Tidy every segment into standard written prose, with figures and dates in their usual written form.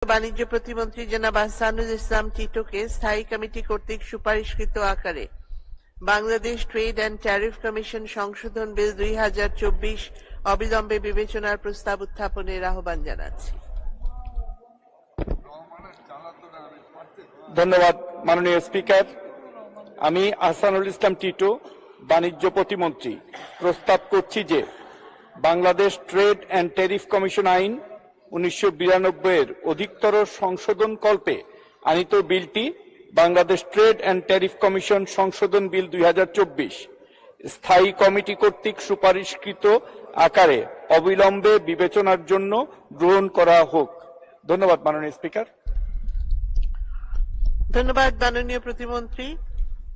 বাণিজ্য প্রতিমন্ত্রী জনাব আহসানুল ইসলাম টিটোকে স্থায়ী কমিটি কর্তৃক সুপারিশকৃত আকারে Bangladesh trade and tariff commission সংশোধন বিল 2024 অবিলম্বে বিবেচনার প্রস্তাব উত্থাপনের আহ্বান জানাচ্ছি। ধন্যবাদ মাননীয় স্পিকার। আমি আহসানুল ইসলাম টিটো, বাণিজ্য প্রতিমন্ত্রী, প্রস্তাব করছি যে Bangladesh trade and tariff commission আইন 1992 এর অধিকতর সংশোধন কল্পে আনিত বিলটি Bangladesh trade and tariff commission সংশোধন বিল 2024 স্থায়ী কমিটি কর্তৃক সুপারিশকৃত আকারে অবিলম্বে বিবেচনার জন্য গ্রহণ করা হোক। ধন্যবাদ মাননীয় স্পিকার। ধন্যবাদ মাননীয় প্রতিমন্ত্রী।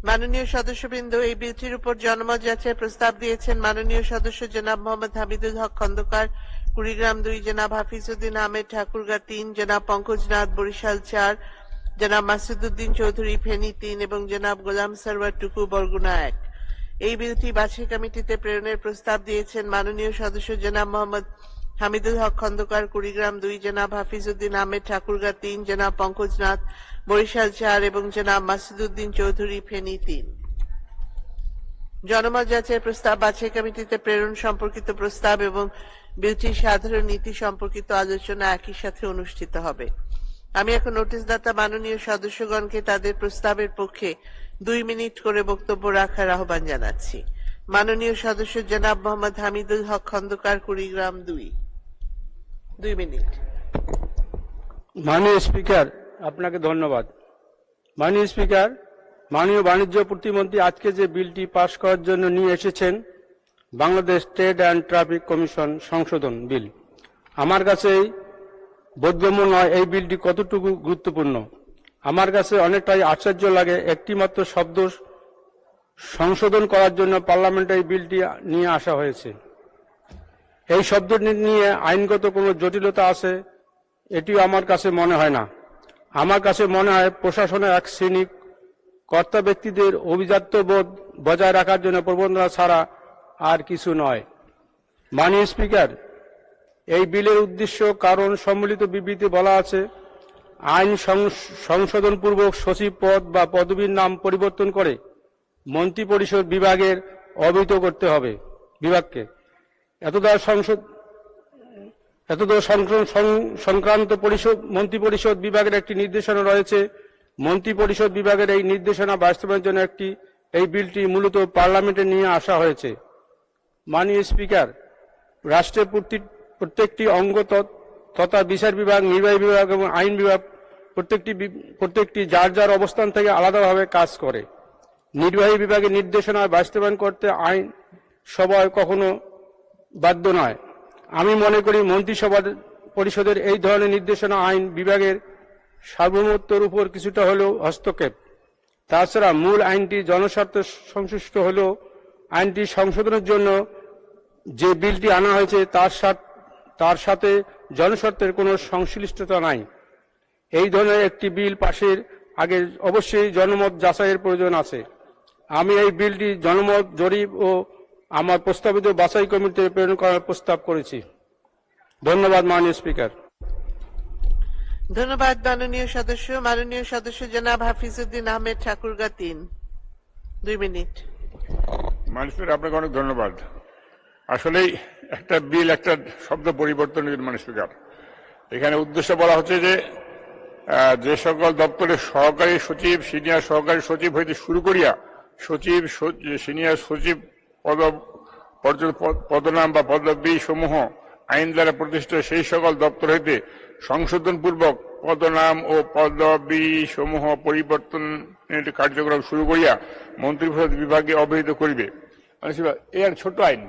মাননীয় সদস্যবৃন্দ, এই বিলটির উপর জনমত যাচাইয়ের প্রস্তাব দিয়েছেন মাননীয় সদস্য জনাব মোহাম্মদ হামিদুল হক খন্দকার, কুড়িগ্রাম 2, জনাব হাফিজউদ্দিন আহমেদ ঠাকুরগাঁ 3, জনাব পঙ্কজনাথ বরিশাল 4, জনাব মাসুদউদ্দিন চৌধুরী ফেনী 3 এবং জনাব গোলাম সরওয়ার টুকু বরগুনা 1। এই বিলটি বাছাই কমিটিতে প্রেরণের প্রস্তাব দিয়েছেন মাননীয় সদস্য জনাব মোহাম্মদ হামিদুল হক খন্দকার, কুড়িগ্রাম 2, জনাব হাফিজউদ্দিন আহমেদ ঠাকুরগাঁ 3, জনাব পঙ্কজনাথ বরিশাল 4 এবং জনাব মাসুদউদ্দিন চৌধুরী ফেনী 3। জনমত যাচাইয়ের প্রস্তাব বাছাই কমিটিতে প্রেরণ সম্পর্কিত প্রস্তাব এবং বিলটির সাধারণ নীতি সম্পর্কিত আলোচনা একই সাথে অনুষ্ঠিত হবে। আমি এখন নোটিশদাতা মাননীয় সদস্যগণকে তাদের প্রস্তাবের পক্ষে 2 মিনিট করে বক্তব্য রাখার আহ্বান জানাচ্ছি। মাননীয় সদস্য জনাব মোহাম্মদ হামিদুল হক খন্দকার, কুড়িগ্রাম 2 মিনিট। মাননীয় স্পিকার, আপনাকে ধন্যবাদ। মাননীয় স্পিকার, মাননীয় বাণিজ্য প্রতিমন্ত্রী আজকে যে বিলটি পাশ করার জন্য নিয়ে এসেছেন, Bangladesh trade and traffic commission সংশোধন বিল, আমার কাছে বোধগম্য নয় এই বিলটি কতটুকু গুরুত্বপূর্ণ। আমার কাছে অনেকটাই আশ্চর্য লাগে, একটি মাত্র শব্দ সংশোধন করার জন্য পার্লামেন্টে এই বিলটি নিয়ে আসা হয়েছে। এই শব্দটি নিয়ে আইনগত কোনো জটিলতা আছে এটিও আমার কাছে মনে হয় না। আমার কাছে মনে হয় প্রশাসনের এক শ্রেণী কর্তা ব্যক্তিদের অভিজাত্য বোধ বজায় রাখার জন্য প্রবণতা ছাড়া আর কিছু নয়। মাননীয় স্পিকার, এই বিলের উদ্দেশ্য কারণ সম্মিলিত বিবৃতি বলা আছে, আইন সংশোধনপূর্বক সচিব পদ বা পদবীর নাম পরিবর্তন করে মন্ত্রিপরিষদ বিভাগের অবহিত করতে হবে বিভাগকে। এতদূর সংক্রান্ত মন্ত্রিপরিষদ বিভাগের একটি নির্দেশনা রয়েছে। মন্ত্রিপরিষদ বিভাগের এই নির্দেশনা বাস্তবায়নের জন্য এই বিলটি মূলত পার্লামেন্টে নিয়ে আসা হয়েছে। মাননীয় স্পিকার, রাষ্ট্রের প্রত্যেকটি অঙ্গ তথা বিচার বিভাগ, নির্বাহী বিভাগ এবং আইন বিভাগ প্রত্যেকটি যার যার অবস্থান থেকে আলাদাভাবে কাজ করে। নির্বাহী বিভাগের নির্দেশনা বাস্তবায়ন করতে আইন সভায় কখনো বাধ্য নয়। আমি মনে করি মন্ত্রিসভা পরিষদের এই ধরনের নির্দেশনা আইন বিভাগের সার্বভৌমত্বের উপর কিছুটা হলেও হস্তক্ষেপ। তাছাড়া মূল আইনটি জনস্বার্থে সংশ্লিষ্ট হলেও আইনটি সংশোধনের জন্য যে বিলটি আনা হয়েছে তার সাথে জনস্বার্থের কোনো সংশ্লিষ্টতা নাই। এই ধরনের একটি বিল পাশের আগে অবশ্যই জনমত যাচাইয়ের প্রয়োজন আছে। আমি এই বিলটি জনমত জরিপ ও আমার প্রস্তাবিত বাছাই কমিটিতে প্রেরণ করার প্রস্তাব করেছি। ধন্যবাদ মাননীয় স্পিকার। ধন্যবাদ মাননীয় সদস্য। মাননীয় সদস্য জনাব হাফিজউদ্দিন আহমেদ ঠাকুরগাঁ 3, 2 মিনিট। মাননীয় আপনাকে অনেক ধন্যবাদ। আসলেই একটা বিল একটা শব্দ পরিবর্তন, মাননীয় স্পিকার। এখানে উদ্দেশ্য বলা হচ্ছে যে সকল দপ্তরের সহকারী সচিব, সিনিয়র সহকারী সচিব হইতে শুরু করিয়া সচিব, সিনিয়র সচিব পদনাম বা পদবি সমূহ আইন দ্বারা প্রতিষ্ঠিত সেই সকল দপ্তর হইতে সংশোধন পূর্বক পদনাম ও পদবি সমূহ পরিবর্তনের কার্যক্রম শুরু করিয়া মন্ত্রিপরিষদ বিভাগে অবহিত করিবে। এর ছোট আইন,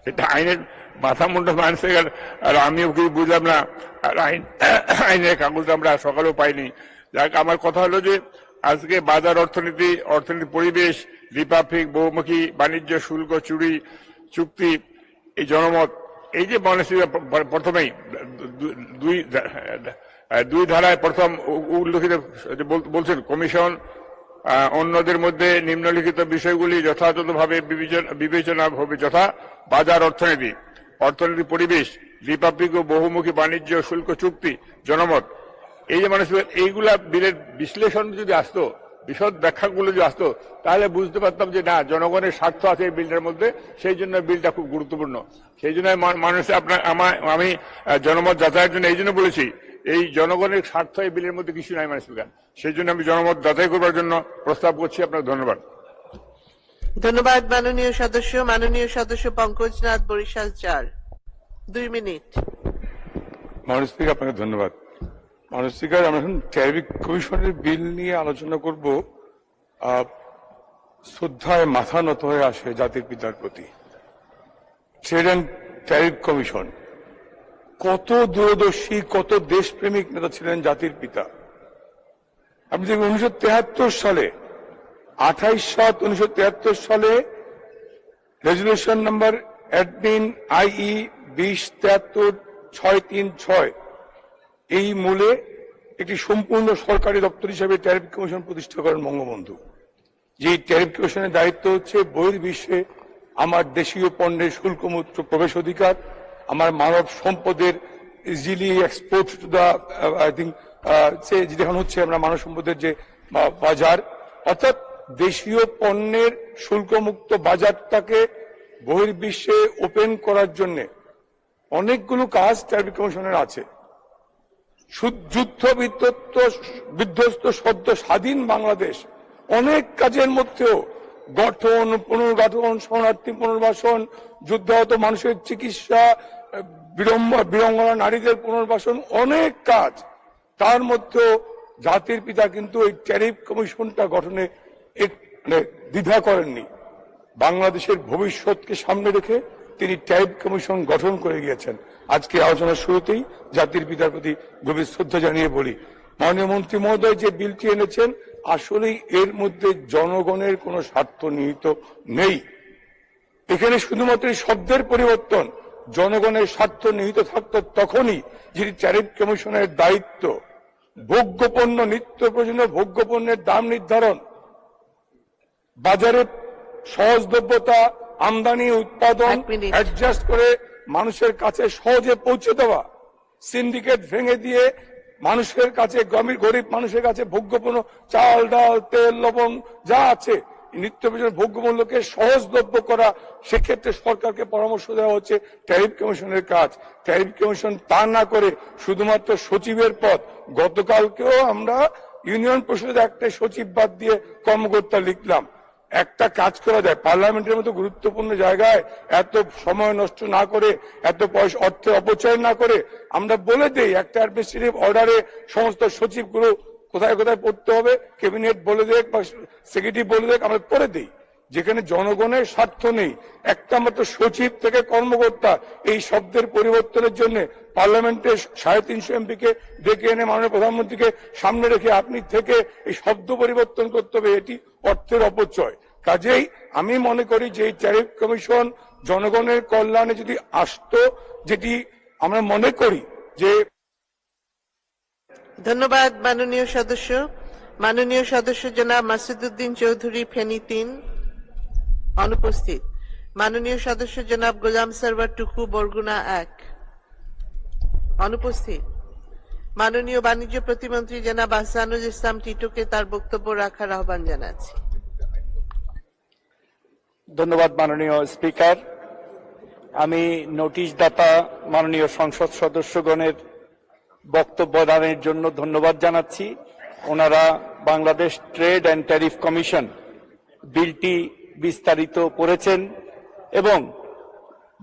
এটা আইনের মাথা মুন্ডা মানছে, আর আমিও কিছু বুঝলাম না। আর আইনের কাগজটা আমরা সকালেও পাইনি। যাক, আমার কথা হলো যে আজকে বাজার অর্থনীতি, পরিবেশ, দ্বিপাক্ষিক বহুমুখী বাণিজ্য, শুল্ক চুরি চুক্তি, এই জনমত, এই যে প্রথমেই দুই ধারায় প্রথম উল্লেখিত বলছেন, কমিশন অন্যদের মধ্যে নিম্নলিখিত বিষয়গুলি যথাযথভাবে বিবেচনা হবে, যথা বাজার অর্থনীতি, পরিবেশ, দ্বিপাক্ষিক ও বহুমুখী বাণিজ্য, শুল্ক চুক্তি, জনমত, এই যে মানুষ এইগুলা বিলের বিশ্লেষণ যদি আসতো, বিশদ ব্যাখ্যাগুলো যদি আসতো, তাহলে বুঝতে পারতাম যে না, জনগণের স্বার্থ আছে এই বিলটার মধ্যে, সেই জন্য বিলটা খুব গুরুত্বপূর্ণ। সেই জন্য মানুষ আমি জনমত যাচাইয়ের জন্য এই জন্য বলেছি, এই জনগণের স্বার্থ এই বিলের মধ্যে কিছু নাই মাননীয় স্পিকার। সেই জন্য আমি জনমত যাচাই করবার জন্য প্রস্তাব করছি। আপনাকে ধন্যবাদ। ধন্যবাদ মাননীয় সদস্য। মাননীয় সদস্য পঙ্কজনাথ, বরিশাল 4, 2 মিনিট। মাননীয় স্পিকার, আপনাকে ধন্যবাদ। মাননীয় স্পিকার, আমরা এখন ট্যারিফ কমিশনের বিল নিয়ে আলোচনা করব। শ্রদ্ধায় মাথা নত হয়ে আসে জাতির পিতার প্রতি। ট্রেড অ্যান্ড ট্যারিফ কমিশন, কত দূরদর্শী, কত দেশপ্রেমিক নেতা ছিলেন জাতির পিতা। আপনি দেখবেন 1973 সালে 28/7/1973 সালে রেজলিউশন নাম্বার অ্যাডমিন IE 2073-636 এই মূলে একটি সম্পূর্ণ সরকারি দপ্তর হিসেবে ট্যারিফ কমিশন প্রতিষ্ঠা করেন বঙ্গবন্ধু। যে ট্যারিফ কমিশনের দায়িত্ব হচ্ছে বহির্বিশ্বে আমার দেশীয় পণ্যের শুল্কমুক্ত প্রবেশ অধিকার, আমার মানব সম্পদের ইজিলি এক্সপোর্ট টু দা যেটা হচ্ছে আমরা মানব সম্পদের যে বাজার, অর্থাৎ দেশীয় পণ্যের শুল্কমুক্ত বাজারটাকে বহির্বিশ্বে ওপেন করার জন্য অনেকগুলো কাজ ট্যারিফ কমিশনের আছে। যুদ্ধ বিধ্বস্ত সদ্য স্বাধীন বাংলাদেশ অনেক কাজের মধ্যেও গঠন, পুনর্গঠন, শরণার্থী পুনর্বাসন, যুদ্ধাহত মানুষের চিকিৎসা, বীরাঙ্গনা নারীদের পুনর্বাসন, অনেক কাজ। তার মধ্যেও জাতির পিতা কিন্তু এই ট্যারিফ কমিশনটা গঠনে দ্বিধা করেননি। বাংলাদেশের ভবিষ্যৎকে সামনে রেখে তিনি ট্যারিফ কমিশন গঠন করে গিয়েছেন। আজকে আলোচনার শুরুতেই জাতির পিতার প্রতি গভীর শ্রদ্ধা জানিয়ে বলি, মাননীয় মন্ত্রী মহোদয় যে বিলটি এনেছেন, আসলেই এর মধ্যে জনগণের কোনো স্বার্থ নিহিত নেই। এখানে শুধুমাত্র শব্দের পরিবর্তন। জনগণের স্বার্থ নিহিত থাকত তখনই যিনি ট্যারিফ কমিশনের দায়িত্ব ভোগ্যপণ্য, নিত্য প্রয়োজনীয় ভোগ্যপণ্যের দাম নির্ধারণ, বাজারে সহজলভ্যতা, আমদানি উৎপাদন অ্যাডজাস্ট করে মানুষের কাছে সহজে পৌঁছে দেওয়া, সিন্ডিকেট ভেঙে দিয়ে মানুষের কাছে, গরিব মানুষের কাছে ভোগ্যপণ্য, চাল, ডাল, তেল, লবণ যা আছে নিত্য প্রয়োজনীয় ভোগ্যমূল্যকে সহজলভ্য করা, সেক্ষেত্রে সরকারকে পরামর্শ দেওয়া হচ্ছে ট্যারিফ কমিশনের কাজ। ট্যারিফ কমিশন তা না করে শুধুমাত্র সচিবের পদ, গতকালকেও আমরা ইউনিয়ন পরিষদের একটা সচিব বাদ দিয়ে কর্মকর্তা লিখলাম। একটা কাজ করা যায়, পার্লামেন্টের মতো গুরুত্বপূর্ণ জায়গায় এত সময় নষ্ট না করে, এত পয়সা অর্থের অপচয় না করে আমরা বলে দেই একটা অ্যাডমিনিস্ট্রেটিভ অর্ডারে সমস্ত সচিবগুলো কোথায় কোথায় পড়তে হবে, ক্যাবিনেট বলে দেখ বা সেক্রেটারি বলে দেখ, আমরা করে দিই। যেখানে জনগণের স্বার্থ নেই, একটা মাত্র সচিব থেকে কর্মকর্তা, এই শব্দের পরিবর্তনের জন্য পার্লামেন্টের 350 MP কে ডেকে এনে মাননীয় প্রধানমন্ত্রীকে সামনে রেখে আপনি থেকে এই শব্দ পরিবর্তন করতে হবে, এটি অর্থের অপচয়। কাজেই আমি মনে করি যে এই ট্যারিফ কমিশন জনগণের কল্যাণে যদি আসতো, যেটি আমরা মনে করি যে। ধন্যবাদ মাননীয় সদস্য। মাননীয় সদস্য জনাব মাসুদউদ্দিন চৌধুরী, ফেনী 3, অনুপস্থিত। মাননীয় সদস্য জনাব গোলাম সরওয়ার টুকু, বরগুনা 1, অনুপস্থিত। মাননীয় বাণিজ্য প্রতিমন্ত্রী জনাব আহসানুল ইসলাম টিটোকে তার বক্তব্য রাখার আহ্বান জানাচ্ছি। ধন্যবাদ মাননীয় স্পিকার। আমি নোটিশদাতা মাননীয় সংসদ সদস্যগণের বক্তব্য দানের জন্য ধন্যবাদ জানাচ্ছি। ওনারা Bangladesh trade and tariff commission বিলটি বিস্তারিত পড়েছেন এবং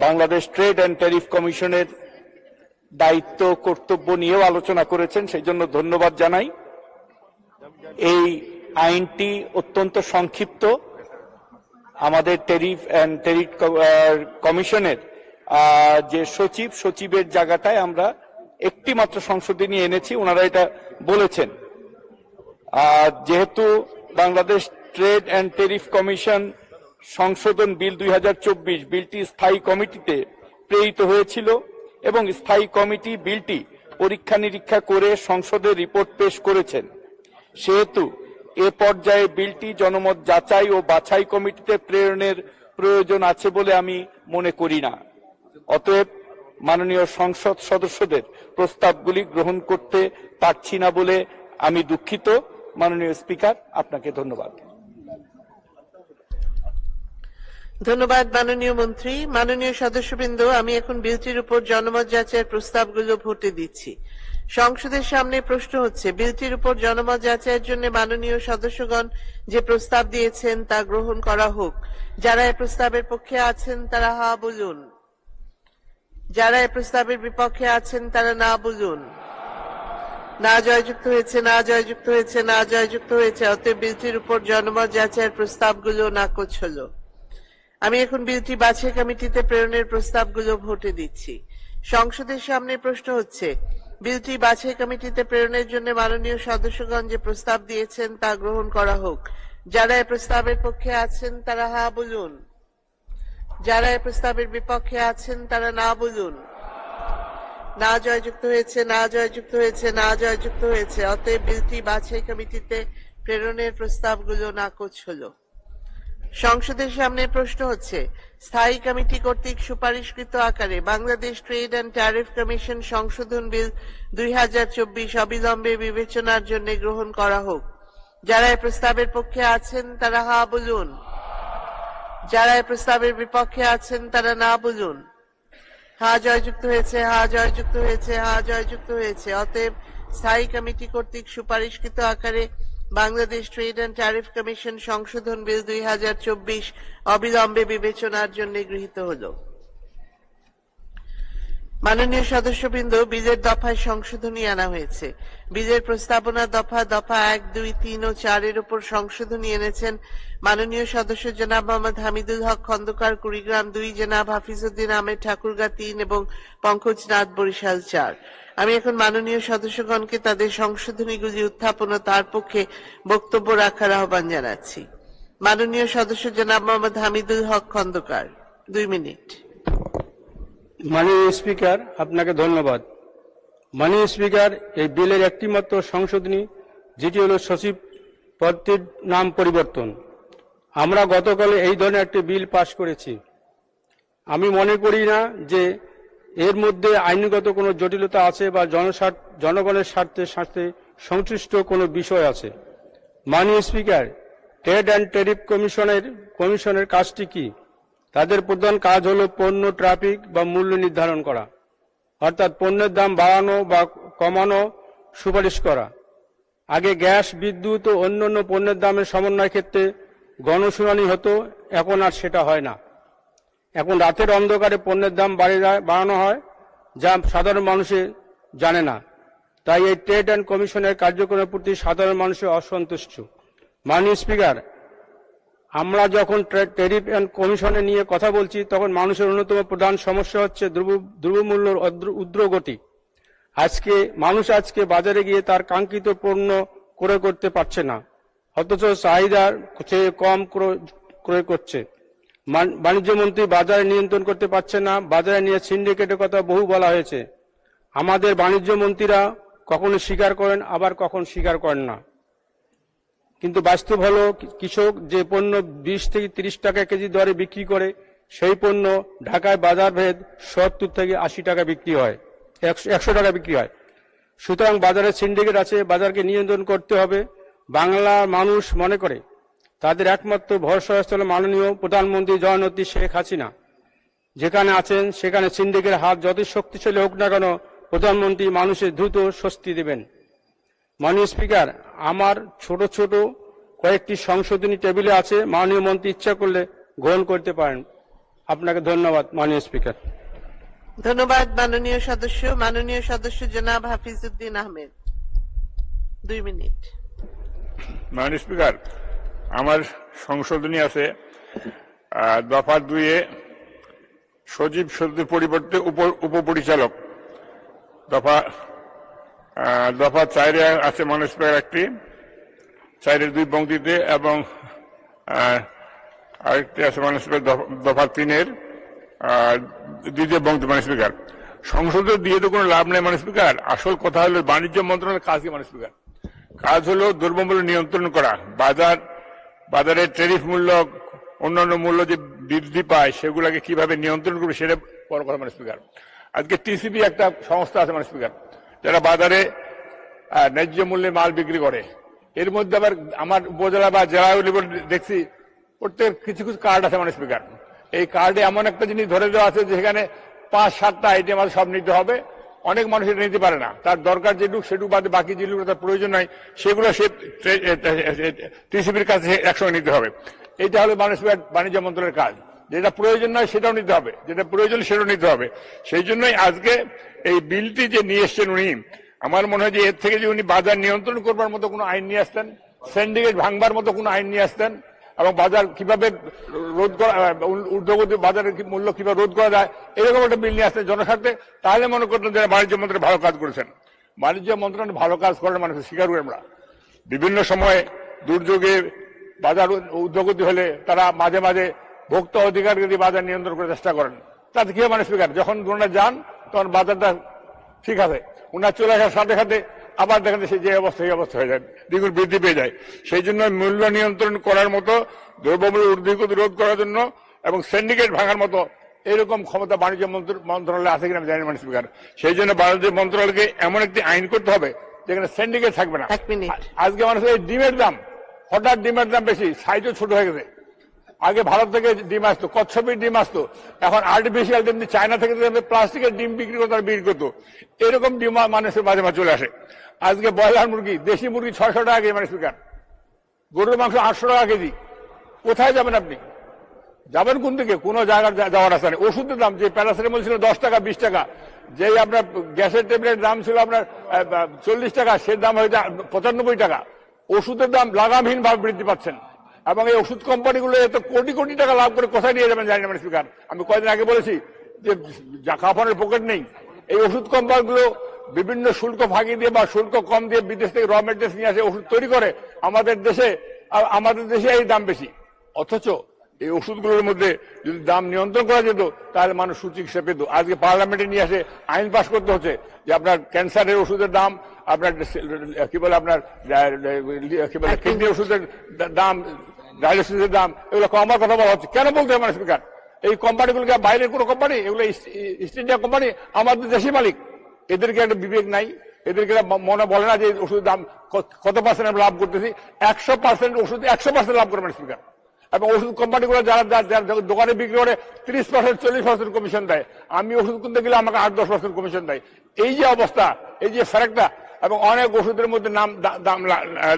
বাংলাদেশ ট্রেড অ্যান্ড ট্যারিফ কমিশনের দায়িত্ব কর্তব্য নিয়েও আলোচনা করেছেন, সেই জন্য ধন্যবাদ জানাই। এই আইনটি অত্যন্ত সংক্ষিপ্ত। আমাদের ট্যারিফ অ্যান্ড ট্যারিফ কমিশনের যে সচিবের জায়গাটায় আমরা একটি মাত্র সংশোধনী নিয়ে এনেছি, ওনারা এটা বলেছেন। যেহেতু Bangladesh trade and tariff commission সংশোধন বিল 2024 বিলটি স্থায়ী কমিটিতে প্রেরিত হয়েছিল এবং স্থায়ী কমিটি বিলটি পরীক্ষা নিরীক্ষা করে সংসদে রিপোর্ট পেশ করেছেন, সেহেতু এ পর্যায়ে বিলটি জনমত যাচাই ও বাছাই কমিটিতে প্রেরণের প্রয়োজন আছে বলে আমি মনে করি না। অতএব মাননীয় সংসদ সদস্যদের প্রস্তাবগুলি গ্রহণ করতে পারছি না বলে আমি দুঃখিত। মাননীয় স্পিকার, আপনাকে ধন্যবাদ। ধন্যবাদ মাননীয় মন্ত্রী। মাননীয় সদস্যবৃন্দ, আমি এখন বিলটির উপর জনমত যাচাইয়ের প্রস্তাবগুলো ভোটে দিচ্ছি। সংসদের সামনে প্রশ্ন হচ্ছে, বিলটির উপর জনমত যাচাইয়ের জন্য মাননীয় সদস্যগণ যে প্রস্তাব দিয়েছেন তা গ্রহণ করা হোক। যারা এই প্রস্তাবের পক্ষে আছেন তারা হা বলুন। যারা এই প্রস্তাবের বিপক্ষে আছেন তারা না বলুন। না জয়যুক্ত হয়েছে, না জয়যুক্ত হয়েছে, না জয়যুক্ত হয়েছে। অতএব বিলটির উপর জনমত যাচাইয়ের প্রস্তাবগুলো নাকচ হলো। আমি এখন বিলটি বাছাই কমিটিতে প্রেরণের প্রস্তাবগুলো ভোটে দিচ্ছি। সংসদের সামনে প্রশ্ন হচ্ছে, বিলটি বাছাই কমিটিতে প্রেরণের জন্য মাননীয় সদস্যগণ যে প্রস্তাব দিয়েছেন তা গ্রহণ করা হোক। যারা এই প্রস্তাবের পক্ষে আছেন তারা হা বলুন। যারা এই প্রস্তাবের বিপক্ষে আছেন তারা না বলুন। না জয়যুক্ত হয়েছে, না জয়যুক্ত হয়েছে, না জয়যুক্ত হয়েছে। অতএব বিলটি বাছাই কমিটিতে প্রেরণের প্রস্তাবগুলো নাকচ হলো। সংসদের সামনে প্রশ্ন হচ্ছে, স্থায়ী কমিটি কর্তৃক সুপারিশকৃত আকারে Bangladesh trade and tariff commission সংশোধন বিল 2024 অবিলম্বে বিবেচনার জন্য গ্রহণ করা হোক। যারা এই প্রস্তাবের পক্ষে আছেন তারা হা বলুন। যারা এই প্রস্তাবের বিপক্ষে আছেন তারা না বলুন। হা জয়যুক্ত হয়েছে, হা জয়যুক্ত হয়েছে, হা জয়যুক্ত হয়েছে। অতএব স্থায়ী কমিটি কর্তৃক সুপারিশকৃত আকারে Bangladesh trade and tariff commission সংশোধন বিল 2024 অবিলম্বে বিবেচনার জন্য গৃহীত হলো। মাননীয় সদস্যবৃন্দ, বিলের দফায় সংশোধনী আনা হয়েছে। বিলের প্রস্তাবনা দফা 1, 2, 3 ও 4 এর উপর সংশোধনী এনেছেন মাননীয় সদস্য জনাব মোহাম্মদ হামিদুল হক খন্দকার, কুড়িগ্রাম 2, জনাব হাফিজউদ্দিন আহমেদ ঠাকুরগাঁ 3 এবং পঙ্কজনাথ বরিশাল 4। আমি এখন মাননীয় সদস্যগণকে তাদের সংশোধনীগুলি উত্থাপন ও তার পক্ষে বক্তব্য রাখার আহ্বান জানাচ্ছি। মাননীয় সদস্য জনাব মোহাম্মদ হামিদুল হক খন্দকার, 2 মিনিট। মাননীয় স্পিকার, আপনাকে ধন্যবাদ। মাননীয় স্পিকার, এই বিলের একটি মাত্র সংশোধনী, যেটি হল সচিব পদটির নাম পরিবর্তন। আমরা গতকাল এই ধরনের একটি বিল পাশ করেছি। আমি মনে করি না যে এর মধ্যে আইনগত কোনো জটিলতা আছে বা জনগণের স্বার্থে সংশ্লিষ্ট কোনো বিষয় আছে। মাননীয় স্পিকার, ট্রেড অ্যান্ড ট্যারিফ কমিশনের কাজটি কি? তাদের প্রধান কাজ হলো পণ্য ট্রাফিক বা মূল্য নির্ধারণ করা, অর্থাৎ পণ্যের দাম বাড়ানো বা কমানো সুপারিশ করা। আগে গ্যাস, বিদ্যুৎ ও অন্যান্য পণ্যের দামের সমন্বয় ক্ষেত্রে গণশুনানি হতো, এখন আর সেটা হয় না। এখন রাতের অন্ধকারে পণ্যের দাম বাড়ানো হয়, যা সাধারণ মানুষে জানে না। তাই এই ট্রেড অ্যান্ড কমিশনের কার্যক্রমের প্রতি সাধারণ মানুষের অসন্তুষ্ট। মাননীয় স্পিকার, আমরা যখন ট্যারিফ অ্যান্ড কমিশনে নিয়ে কথা বলছি, তখন মানুষের অন্যতম প্রধান সমস্যা হচ্ছে দ্রব্যমূল্যের ঊর্ধ্বগতি। মানুষ আজকে বাজারে গিয়ে তার কাঙ্ক্ষিত পণ্য ক্রয় করতে পারছে না, অথচ চাহিদার চেয়ে কম ক্রয় করছে। বাণিজ্য মন্ত্রী বাজারে নিয়ন্ত্রণ করতে পারছে না। বাজারে নিয়ে সিন্ডিকেটের কথা বহু বলা হয়েছে। আমাদের বাণিজ্য মন্ত্রীরা কখনো স্বীকার করেন, আবার কখন স্বীকার করেন না। কিন্তু বাস্তব হলো, কৃষক যে পণ্য 20 থেকে 30 টাকা কেজি দরে বিক্রি করে, সেই পণ্য ঢাকায় বাজার ভেদ 70 থেকে 80 টাকা বিক্রি হয়, 100 টাকা বিক্রি হয়। সুতরাং বাজারে সিন্ডিকেট আছে, বাজারকে নিয়ন্ত্রণ করতে হবে। বাংলার মানুষ মনে করে তাদের একমাত্র ভরসা হল মাননীয় প্রধানমন্ত্রী জননেত্রী শেখ হাসিনা। যেখানে আছেন সেখানে সিন্ডিকেটের হাত যতই শক্তিশালী হোক না কেন, প্রধানমন্ত্রী মানুষের দ্রুত স্বস্তি দেবেন। মাননীয় স্পিকার, আমার ছোট ছোট কয়েকটি সংশোধনী টেবিলে আছে, মাননীয় মন্ত্রী ইচ্ছা করলে গ্রহণ করতে পারেন। আপনাকে ধন্যবাদ মাননীয় স্পিকার। ধন্যবাদ মাননীয় সদস্য। মাননীয় সদস্য জনাব হাফিজউদ্দিন আহমেদ, 2 মিনিট। মাননীয় স্পিকার, আমার সংশোধনী আছে দফা 2 সচিব শব্দের পরিবর্তে উপপরিচালক। দফা 4 আছে মাননীয় স্পিকার একটি, 4-এর 2 পংক্তিতে, এবং আরেকটি আছে মাননীয় স্পিকার দফা 3-এর 2 পংক্তি। মাননীয় স্পিকার, সংসদে দিয়ে তো কোনো লাভ নেই মাননীয় স্পিকার। আসল কথা হলো বাণিজ্য মন্ত্রণালয়ের কাজ কি মাননীয় স্পিকার? কাজ হলো দ্রব্যমূল্য নিয়ন্ত্রণ করা। বাজারের ট্যারিফ মূল্য, অন্যান্য মূল্য যে বৃদ্ধি পায়, সেগুলোকে কিভাবে নিয়ন্ত্রণ করবে সেটা বড় কথা মাননীয় স্পিকার। আজকে টিসিবি একটা সংস্থা আছে মানে স্পিকার, যারা বাজারে ন্যায্য মূল্যে মাল বিক্রি করে। এর মধ্যে আবার আমার উপজেলা বা জেলা দেখছি প্রত্যেক কিছু কিছু কার্ড আছে মানে স্পিকার। এই কার্ডে এমন একটা জিনিস ধরে দেওয়া আছে যেখানে 5-7টা আইটেম আছে, সব নিতে হবে। অনেক মানুষ এটা নিতে পারে না, তার দরকার যেটুকু সেটুকু বাদে বাকি যেগুলো তার প্রয়োজন নাই সেগুলো সে টিসিবির কাছে একসঙ্গে নিতে হবে। এইটা হলো বাণিজ্য মন্ত্রণালয়ের কাজ। যেটা প্রয়োজন নয় সেটাও নিতে হবে, যেটা প্রয়োজন সেটাও নিতে হবে। সেই জন্যই আজকে এই বিলটি যে নিয়ে এসছেন উনি, আমার মনে হয় যে এর থেকে যে উনি বাজার নিয়ন্ত্রণ করবার মতো কোনো আইন নিয়ে আসতেন, সিন্ডিকেট ভাঙবার মতো কোনো আইন নিয়ে আসতেন, এবং বাজার কিভাবে রোধ করা, ঊর্ধ্বগতি বাজারের মূল্য কিভাবে রোধ করা যায়, এরকম একটা বিল নিয়ে আসতেন জনস্বার্থে, তাহলে মনে করতেন যে বাণিজ্য মন্ত্রী ভালো কাজ করেছেন। বাণিজ্য মন্ত্রণালয় ভালো কাজ করার মানুষ স্বীকার করি আমরা। বিভিন্ন সময়ে দুর্যোগে বাজার ঊর্ধ্বগতি হলে তারা মাঝে মাঝে ভোক্তা অধিকার যদি বাজার নিয়ন্ত্রণ করার চেষ্টা করেন, তাতে কি হয় মানে স্পিকার, যখন ওনারা যান তখন বাজারটা ঠিক আছে, ওনার চলে আসার সাথে সাথে আবার দেখেন সে যে অবস্থা এই অবস্থা হয়ে যায়, দ্বিগুণ বৃদ্ধি পেয়ে যায়। সেই জন্য মূল্য নিয়ন্ত্রণ করার মতো, দ্রব্যমূল্য ঊর্ধ্বগতি রোধ করার জন্য এবং সিন্ডিকেট ভাঙার মতো এরকম ক্ষমতা বাণিজ্য মন্ত্রণালয়ে আছে কিনা জানি মানে স্পিকার। সেই জন্য বাণিজ্য মন্ত্রণালয়কে এমন একটি আইন করতে হবে যেখানে সিন্ডিকেট থাকবে না। আজকে মানুষের এই ডিমের দাম, হঠাৎ ডিমের দাম বেশি, সাইজও ছোট হয়ে গেছে। আগে ভারত থেকে ডিম আসতো, কচ্ছপের ডিম আসতো, এখন আর্টিফিশিয়াল ডিম চায়না থেকে প্লাস্টিকের ডিম বিক্রি করতো, বিক্রি করতো। এরকম ডিম মানুষের মাঝে মাঝে চলে আসে। আজকে ব্রয়লার মুরগি, দেশি মুরগি 600 টাকা কেজি মানে স্পিকার, গরুর মাংস 800 টাকা কেজি। কোথায় যাবেন আপনি? যাবেন কোন দিকে? কোনো জায়গার যাওয়ার রাস্তা নেই। ওষুধের দাম, যে প্যারাসিটামল ছিল 10 টাকা 20 টাকা, যেই আপনার গ্যাসের ট্যাবলেটের দাম ছিল আপনার 40 টাকা, সে দাম হয়েছে 95 টাকা। ওষুধের দাম লাগামহীন ভাবে বৃদ্ধি পাচ্ছেন, এবং এই ওষুধ কোম্পানিগুলো এত কোটি কোটি টাকা লাভ করে কোথায় নিয়ে যাবেন জানি না স্পিকার। আমি কয়েকদিন আগে বলেছি যে কাফনের পকেট নেই। এই ওষুধ কোম্পানিগুলো বিভিন্ন শুল্ক ফাঁকি দিয়ে বা শুল্ক কম দিয়ে বিদেশ থেকে র মেটেরিয়ালস নিয়ে আসে, ওষুধ তৈরি করে আমাদের দেশে এই দাম বেশি। অথচ এই ওষুধগুলোর মধ্যে যদি দাম নিয়ন্ত্রণ করা যেত তাহলে মানুষ সুচিকিৎসা পেত। আজকে পার্লামেন্টে নিয়ে আসে আইন পাস করতে হচ্ছে যে আপনার ক্যান্সারের ওষুধের দাম, আপনার কি বলে আপনার কিডনি ওষুধের দাম, ডায়ালিসিসের দাম, এগুলো কমার কথা বলা হচ্ছে। কেন বলতে হবে মানে স্পিকার? এই কোম্পানিগুলোকে বাইরের কোনো কোম্পানি, এগুলো ইস্ট ইন্ডিয়া কোম্পানি, আমাদের দেশি মালিক। এদেরকে একটা বিবেক নাই? এদেরকে মনে বলে না যে ওষুধের দাম কত পার্সেন্ট আমরা লাভ করতেছি? 100% ওষুধ 100% লাভ করে মানে স্পিকার। এবং ওষুধ কোম্পানিগুলো যারা দোকানে বিক্রি করে 30% 40% কমিশন দেয়। আমি ওষুধ কিনতে গেলে আমাকে 8-10% কমিশন দেয়। এই যে অবস্থা, এই যে ফারাকটা, এবং অনেক ওষুধের মধ্যে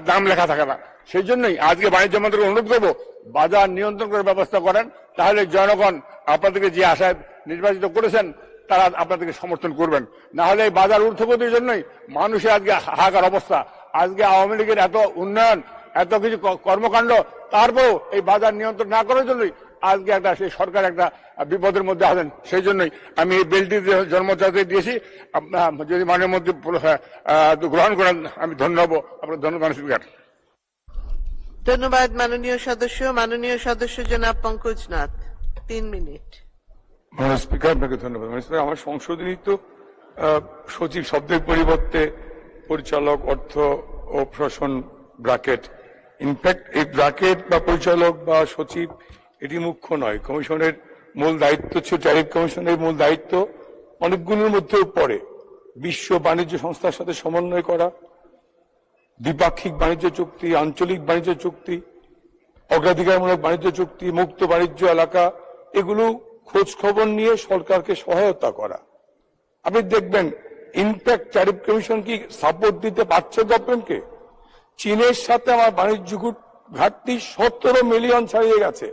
দাম লেখা থাকে না। সেই জন্যই আজকে বাণিজ্য মন্ত্রীকে অনুরোধ করবো বাজার নিয়ন্ত্রণ করার ব্যবস্থা করেন, তাহলে জনগণ আপনাদেরকে যে আশায় নির্বাচিত করেছেন তারা আপনাদেরকে সমর্থন করবেন। না হলে এই বাজার ঊর্ধ্বগতির জন্যই মানুষের আজকে হাহাকার অবস্থা। আজকে আওয়ামী লীগের এত উন্নয়ন, এত কিছু কর্মকাণ্ড, তারপরেও এই বাজার নিয়ন্ত্রণ না করার জন্যই আজকে একটা সেই সরকার একটা বিপদের মধ্যে আছেন। সেই জন্যই আমি এই বিলটি জন্মচাতে দিয়েছি। যদি মাননীয় মন্ত্রী গ্রহণ করেন আমি ধন্য হব। আপনার ধন্যবাদ স্পিকার। ধন্যবাদ মাননীয় সদস্য জনাব পঙ্কজ নাথ, 3 মিনিট। মাননীয় স্পিকার, আপনাকে ধন্যবাদ। আমার সংশোধনী তো সচিব শব্দের পরিবর্তে পরিচালক, অর্থ ও প্রশাসন ব্র্যাকেট। ইনফ্যাক্ট এই ব্র্যাকেট বা পরিচালক বা সচিব এটি মুখ্য নয়। কমিশনের মূল দায়িত্ব ছিল, ট্যারিফ কমিশনের মূল দায়িত্ব অনেকগুলোর মধ্যেও পড়ে। বিশ্ব বাণিজ্য সংস্থার সাথে সমন্বয় করা, দ্বিপাক্ষিক বাণিজ্য চুক্তি, আঞ্চলিক বাণিজ্য চুক্তি, অগ্রাধিকারমূলক বাণিজ্য চুক্তি, মুক্ত বাণিজ্য এলাকা, এগুলো খোঁজ খবর নিয়ে সরকারকে সহায়তা করা। আপনি দেখবেন ইনফ্যাক্ট ট্যারিফ কমিশন কি সাপোর্ট দিতে পারছে গভর্নমেন্টকে? চীনের সাথে আমার বাণিজ্য ঘাটতি 17 মিলিয়ন ছাড়িয়ে গেছে।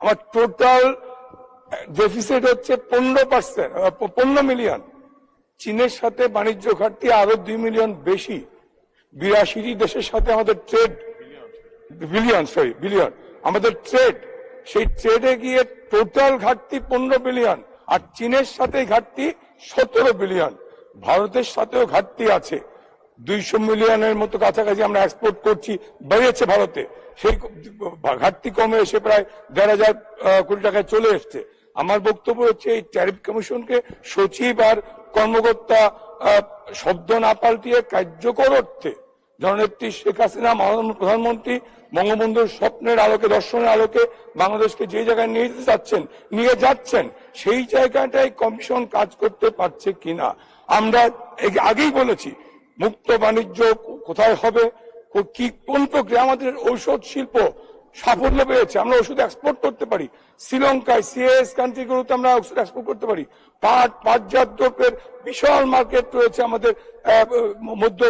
আমার টোটাল ডেফিসিট হচ্ছে 15 মিলিয়ন। চীনের সাথে বাণিজ্য ঘাটতি আরো 2 মিলিয়ন বেশি। 82টি দেশের সাথে আমাদের ট্রেড বিলিয়ন আমাদের ট্রেড, সেই ট্রেডে গিয়ে টোটাল ঘাটতি 15 বিলিয়ন, আর চীনের সাথে ঘাটতি 17 বিলিয়ন। ভারতের সাথেও ঘাটতি আছে, 200 মিলিয়নের মতো কাছাকাছি আমরা এক্সপোর্ট করছি, বেড়েছে ভারতে। সেই ঘাটতি কমে এসে প্রায় 1,500 কোটি টাকায় চলে এসছে। আমার বক্তব্য হচ্ছে এই ট্যারিফ কমিশনকে সচিব আর কর্মকর্তা শব্দ না পাল্টিয়ে কার্যকর অর্থে জননেত্রী শেখ হাসিনা মাননীয় প্রধানমন্ত্রী বঙ্গবন্ধুর স্বপ্নের আলোকে, দর্শনের আলোকে বাংলাদেশকে যে জায়গায় নিয়ে যেতে চাচ্ছেন, নিয়ে যাচ্ছেন, সেই জায়গাটায় কমিশন কাজ করতে পারছে কিনা। আমরা আগেই বলেছি মুক্ত বাণিজ্য কোথায় হবে, কোন প্রক্রিয়া। আমাদের ঔষধ শিল্প সাফল্য পেয়েছে, আমরা ওষুধ এক্সপোর্ট করতে পারি। শ্রীলঙ্কায় সিএস কান্ট্রিগুলোতে আমরা ওষুধ এক্সপোর্ট করতে পারি। পাটজাত দ্রব্যের বিশাল মার্কেট রয়েছে আমাদের মধ্য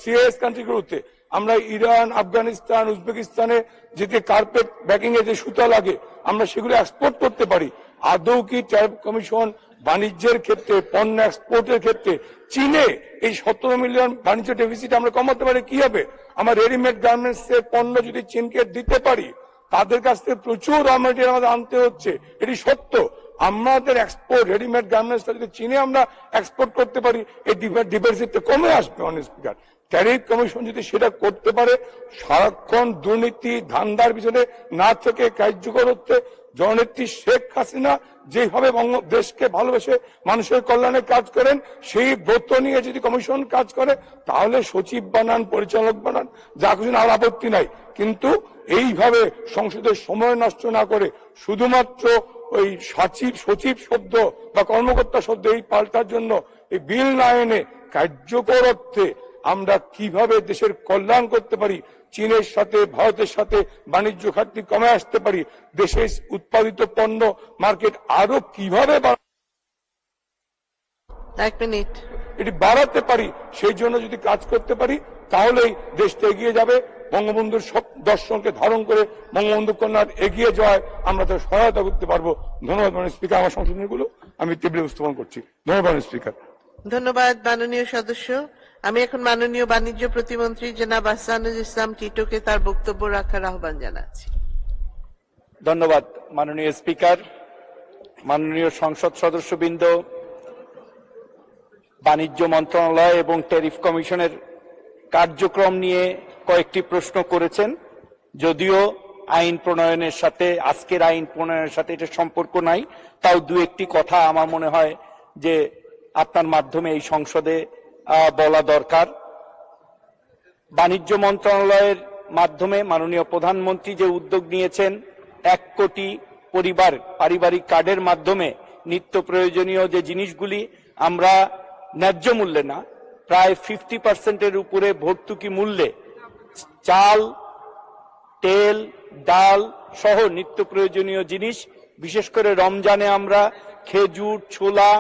সিএস কান্ট্রিগুলোতে। আমরা ইরান, আফগানিস্তান, উজবেকিস্তানে যেতে কার্পেট ব্যাকিং এ যে সুতা লাগে আমরা সেগুলো এক্সপোর্ট করতে পারি। আদৌ কি ট্যারিফ কমিশন বাণিজ্যের ক্ষেত্রে, পণ্য এক্সপোর্টের ক্ষেত্রে চীনে এই 17 মিলিয়ন বাণিজ্য ডেফিসিট আমরা কমাতে পারি? কি হবে? আমার রেডিমেড গার্মেন্টস এর পণ্য যদি চীনকে দিতে পারি, তাদের কাছ থেকে প্রচুর র মেটেরিয়াল আমাদের আনতে হচ্ছে, এটি সত্য। আমাদের এক্সপোর্ট রেডিমেড গার্মেন্টস যদি চীনে আমরা এক্সপোর্ট করতে পারি, এই ডিফিসিটটা কমে আসবে। অনেক স্পিকার, ট্যারিফ কমিশন যদি সেটা করতে পারে, সারাক্ষণ দুর্নীতি ধান্দার পিছনে না থেকে কার্যকর হচ্ছে, জননেত্রী শেখ হাসিনা যেভাবে দেশকে ভালোবেসে মানুষের কল্যাণে কাজ করেন, সেই ব্রত নিয়ে যদি কমিশন কাজ করে, তাহলে সচিব বানান, পরিচালক বানান, যা কিছু আর আপত্তি নাই। কিন্তু এইভাবে সংসদের সময় নষ্ট না করে শুধুমাত্র ওই সচিব শব্দ বা কর্মকর্তা শব্দ এই পাল্টার জন্য এই বিল না এনে কার্যকর অর্থে আমরা কিভাবে দেশের কল্যাণ করতে পারি, চীনের সাথে, ভারতের সাথে বাণিজ্য ঘাটতি কমে আসতে পারি, দেশে উৎপাদিত পণ্য মার্কেট আরো কিভাবে এটি বাড়াতে পারি, সেই জন্য যদি কাজ করতে পারি, তাহলেই দেশটা এগিয়ে যাবে। বঙ্গবন্ধুর সব দর্শনকে ধারণ করে বঙ্গবন্ধু কন্যার এগিয়ে যাওয়ায় আমরা তার সহায়তা করতে পারবো। ধন্যবাদ মাননীয় স্পিকার, আমার সংশোধনীগুলো আমি টেবিলে উপস্থাপন করছি। ধন্যবাদ স্পিকার। ধন্যবাদ মাননীয় সদস্য। আমি এখন মাননীয় বাণিজ্য প্রতিমন্ত্রী জনাব আহসানুল ইসলাম টিটোকে তার বক্তব্য রাখার আহ্বান জানাচ্ছি। ধন্যবাদ মাননীয় স্পিকার, মাননীয় সংসদ সদস্যবৃন্দ। বাণিজ্য মন্ত্রণালয় এবং ট্যারিফ কমিশনের কার্যক্রম নিয়ে কয়েকটি প্রশ্ন করেছেন। যদিও আইন প্রণয়নের সাথে, আজকের আইন প্রণয়নের সাথে এটা সম্পর্ক নাই, তাও দু একটি কথা আমার মনে হয় যে আপনার মাধ্যমে এই সংসদে বলা দরকার। বাণিজ্য মন্ত্রণালয়ের মাধ্যমে মাননীয় প্রধানমন্ত্রী যে উদ্যোগ নিয়েছেন, 1 কোটি পরিবার পারিবারিক কার্ডের মাধ্যমে নিত্য প্রয়োজনীয় যে জিনিসগুলি আমরা ন্যায্য মূল্যে না, প্রায় 50% উপরে ভর্তুকি মূল্যে চাল, তেল, ডাল সহ নিত্য প্রয়োজনীয় জিনিস, বিশেষ করে রমজানে আমরা খেজুর, ছোলা,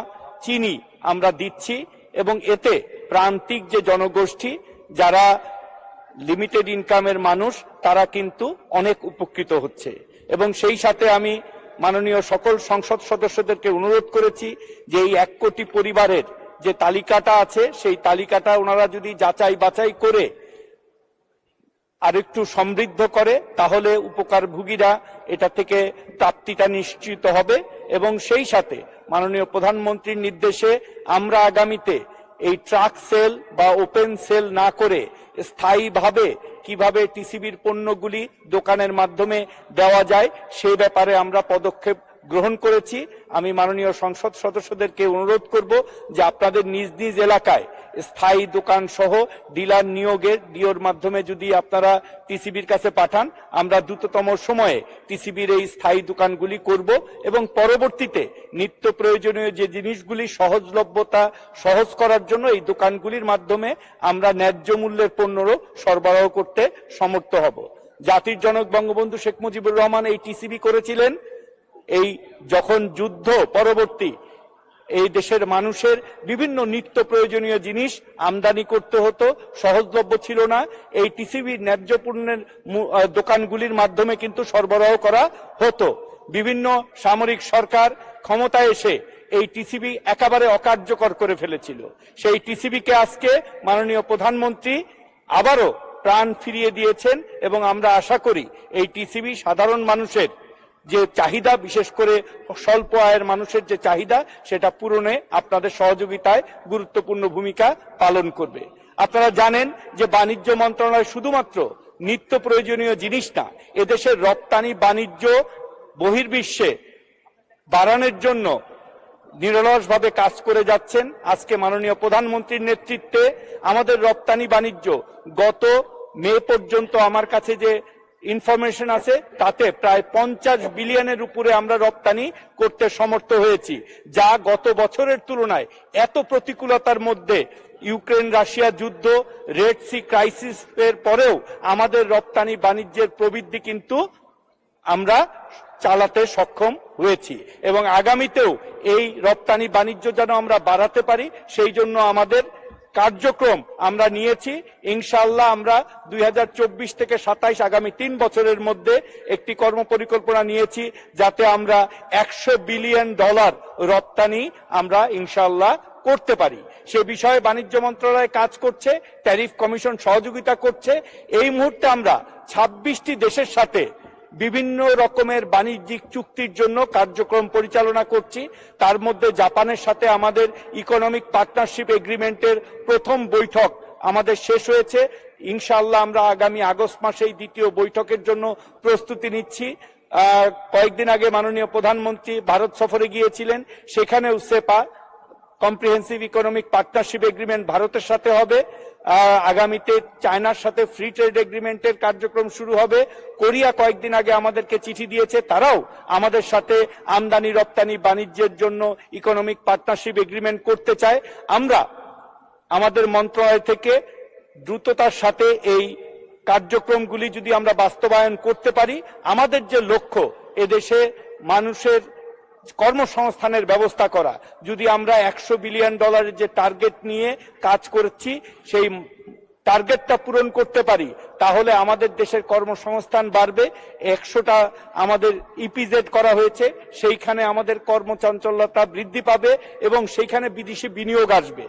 চিনি আমরা দিচ্ছি, এবং এতে প্রান্তিক যে জনগোষ্ঠী যারা লিমিটেড ইনকামের মানুষ তারা কিন্তু অনেক উপকৃত হচ্ছে। এবং সেই সাথে আমি মাননীয় সকল সংসদ সদস্যদেরকে অনুরোধ করেছি যে এই 1 কোটি পরিবারের যে তালিকাটা আছে, সেই তালিকাটা ওনারা যদি যাচাই বাছাই করে আরেকটু সমৃদ্ধ করে, তাহলে উপকারভোগীরা এটা থেকে প্রাপ্তিটা নিশ্চিত হবে। এবং সেই সাথে মাননীয় প্রধানমন্ত্রীর নির্দেশে আমরা আগামীতে এই ট্রাক সেল বা ওপেন সেল না করে স্থায়ীভাবে কিভাবে টিসিবির পণ্যগুলি দোকানের মাধ্যমে দেওয়া যায় সেই ব্যাপারে আমরা পদক্ষেপ গ্রহণ করেছি। আমি মাননীয় সংসদ সদস্যদেরকে অনুরোধ করব যে আপনাদের নিজ নিজ এলাকায় স্থায়ী দোকান সহ ডিলার নিয়োগের ডিওর মাধ্যমে যদি আপনারা টিসিবির কাছে পাঠান, আমরা দ্রুততম সময়ে টিসিবির এই স্থায়ী দোকানগুলি করব এবং পরবর্তীতে নিত্য প্রয়োজনীয় যে জিনিসগুলি সহজলভ্যতা সহজ করার জন্য এই দোকানগুলির মাধ্যমে আমরা ন্যায্য মূল্যের পণ্যরও সরবরাহ করতে সমর্থ হব। জাতির জনক বঙ্গবন্ধু শেখ মুজিবুর রহমান এই টিসিবি করেছিলেন এই যখন যুদ্ধ পরবর্তী এই দেশের মানুষের বিভিন্ন নিত্য প্রয়োজনীয় জিনিস আমদানি করতে হতো, সহজলভ্য ছিল না, এই টিসিবি ন্যায্য পণ্যের দোকানগুলির মাধ্যমে কিন্তু সরবরাহ করা হতো। বিভিন্ন সামরিক সরকার ক্ষমতায় এসে এই টিসিবি একেবারে অকার্যকর করে ফেলেছিল। সেই টিসিবিকে আজকে মাননীয় প্রধানমন্ত্রী আবারও প্রাণ ফিরিয়ে দিয়েছেন এবং আমরা আশা করি এই টিসিবি সাধারণ মানুষের যে চাহিদা, বিশেষ করে স্বল্প আয়ের মানুষের যে চাহিদা, সেটা পূরণে আপনাদের সহযোগিতায় গুরুত্বপূর্ণ ভূমিকা পালন করবে। আপনারা জানেন যে বাণিজ্য মন্ত্রণালয় শুধুমাত্র নিত্য প্রয়োজনীয় জিনিস না, এদেশের রপ্তানি বাণিজ্য বহির্বিশ্বে বাড়ানোর জন্য নিরলসভাবে কাজ করে যাচ্ছেন। আজকে মাননীয় প্রধানমন্ত্রীর নেতৃত্বে আমাদের রপ্তানি বাণিজ্য গত মে পর্যন্ত আমার কাছে যে ইনফরমেশন আছে তাতে প্রায় 50 বিলিয়নের উপরে আমরা রপ্তানি করতে সমর্থ হয়েছি, যা গত বছরের তুলনায় এত প্রতিকূলতার মধ্যে ইউক্রেন রাশিয়া যুদ্ধ, রেড সি ক্রাইসিস এর পরেও আমাদের রপ্তানি বাণিজ্যের প্রবৃদ্ধি কিন্তু আমরা চালাতে সক্ষম হয়েছি এবং আগামীতেও এই রপ্তানি বাণিজ্য যেন আমরা বাড়াতে পারি সেই জন্য আমাদের কার্যক্রম আমরা নিয়েছি। ইনশাআল্লাহ আমরা 2024 থেকে 27 আগামী 3 বছরের মধ্যে একটি কর্মপরিকল্পনা নিয়েছি যাতে আমরা $100 বিলিয়ন রপ্তানি আমরা ইনশাআল্লাহ করতে পারি। সে বিষয়ে বাণিজ্য মন্ত্রণালয় কাজ করছে, ট্যারিফ কমিশন সহযোগিতা করছে। এই মুহূর্তে আমরা 26টি দেশের সাথে বিভিন্ন রকমের বাণিজ্যিক চুক্তির জন্য কার্যক্রম পরিচালনা করছি। তার মধ্যে জাপানের সাথে আমাদের ইকোনমিক পার্টনারশিপ এগ্রিমেন্টের প্রথম বৈঠক আমাদের শেষ হয়েছে। ইনশাআল্লাহ আমরা আগামী আগস্ট মাসে এই দ্বিতীয় বৈঠকের জন্য প্রস্তুতি নিচ্ছি। কয়েকদিন আগে মাননীয় প্রধানমন্ত্রী ভারত সফরে গিয়েছিলেন, সেখানেও সেপা কম্প্রিহেন্সিভ ইকোনমিক পার্টনারশিপ এগ্রিমেন্ট ভারতের সাথে হবে। আগামীতে চায়নার সাথে ফ্রি ট্রেড এগ্রিমেন্টের কার্যক্রম শুরু হবে। কোরিয়া কয়েকদিন আগে আমাদেরকে চিঠি দিয়েছে, তারাও আমাদের সাথে আমদানি রপ্তানি বাণিজ্যের জন্য ইকোনমিক পার্টনারশিপ এগ্রিমেন্ট করতে চায়। আমরা আমাদের মন্ত্রণালয় থেকে দ্রুততার সাথে এই কার্যক্রমগুলি যদি আমরা বাস্তবায়ন করতে পারি, আমাদের যে লক্ষ্য এদেশে মানুষের কর্মসংস্থানের ব্যবস্থা করা, যদি আমরা $100 বিলিয়ন যে টার্গেট নিয়ে কাজ করছি সেই টার্গেটটা পূরণ করতে পারি তাহলে আমাদের দেশের কর্মসংস্থান বাড়বে। 100টা আমাদের ইপিজেড করা হয়েছে, সেইখানে আমাদের কর্মচাঞ্চল্যতা বৃদ্ধি পাবে এবং সেইখানে বিদেশি বিনিয়োগ আসবে।